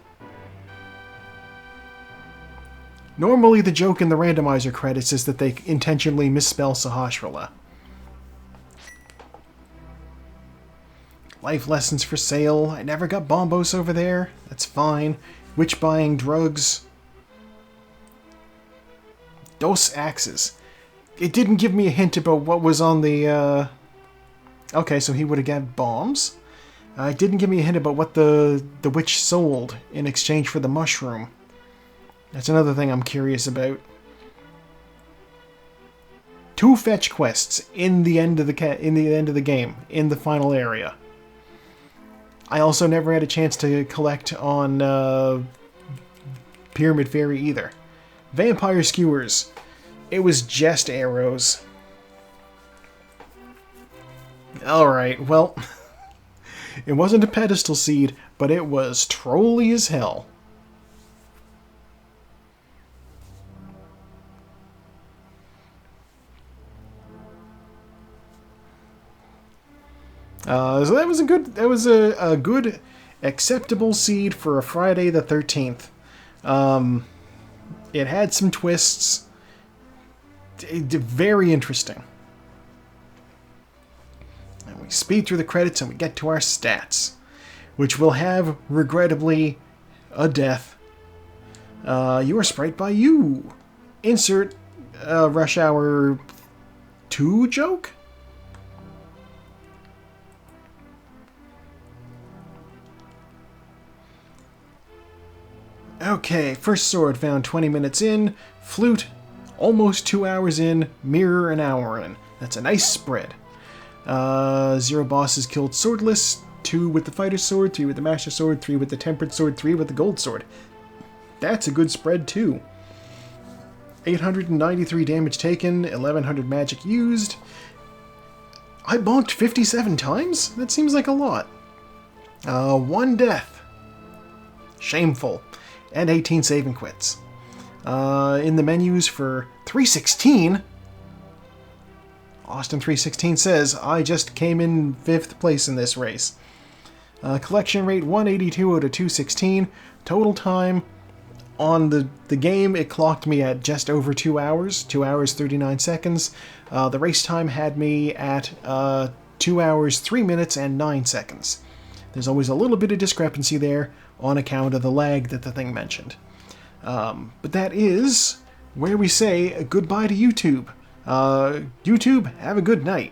Normally the joke in the Randomizer credits is that they intentionally misspell Sahasrara. Life lessons for sale. I never got Bombos over there. That's fine. Witch buying drugs. Dos axes. It didn't give me a hint about what was on the, Okay, so he would have got bombs. It didn't give me a hint about what the witch sold in exchange for the mushroom. That's another thing I'm curious about. 2 fetch quests in the end of the game, in the final area. I also never had a chance to collect on Pyramid Fairy either. Vampire skewers. It was just arrows. Alright, well, it wasn't a pedestal seed, but it was trolly as hell. So that was a good, acceptable seed for a Friday the 13th. It had some twists. Very interesting. And we speed through the credits and we get to our stats, which will have, regrettably, a death. Your sprite by you. Insert Rush Hour 2 joke? Okay, first sword found 20 minutes in, flute almost 2 hours in, mirror an hour in. That's a nice spread. 0 bosses killed swordless, 2 with the fighter sword, 3 with the master sword, 3 with the tempered sword, 3 with the gold sword. That's a good spread too. 893 damage taken, 1100 magic used. I bonked 57 times? That seems like a lot. 1 death. Shameful. And 18 save and quits. In the menus for 316, Austin 316 says, I just came in 5th place in this race. Collection rate 182 out of 216. Total time on the game, it clocked me at just over 2 hours, 2 hours 39 seconds. The race time had me at 2 hours 3 minutes and 9 seconds. There's always a little bit of discrepancy there on account of the lag that the thing mentioned. But that is where we say goodbye to YouTube. YouTube, have a good night.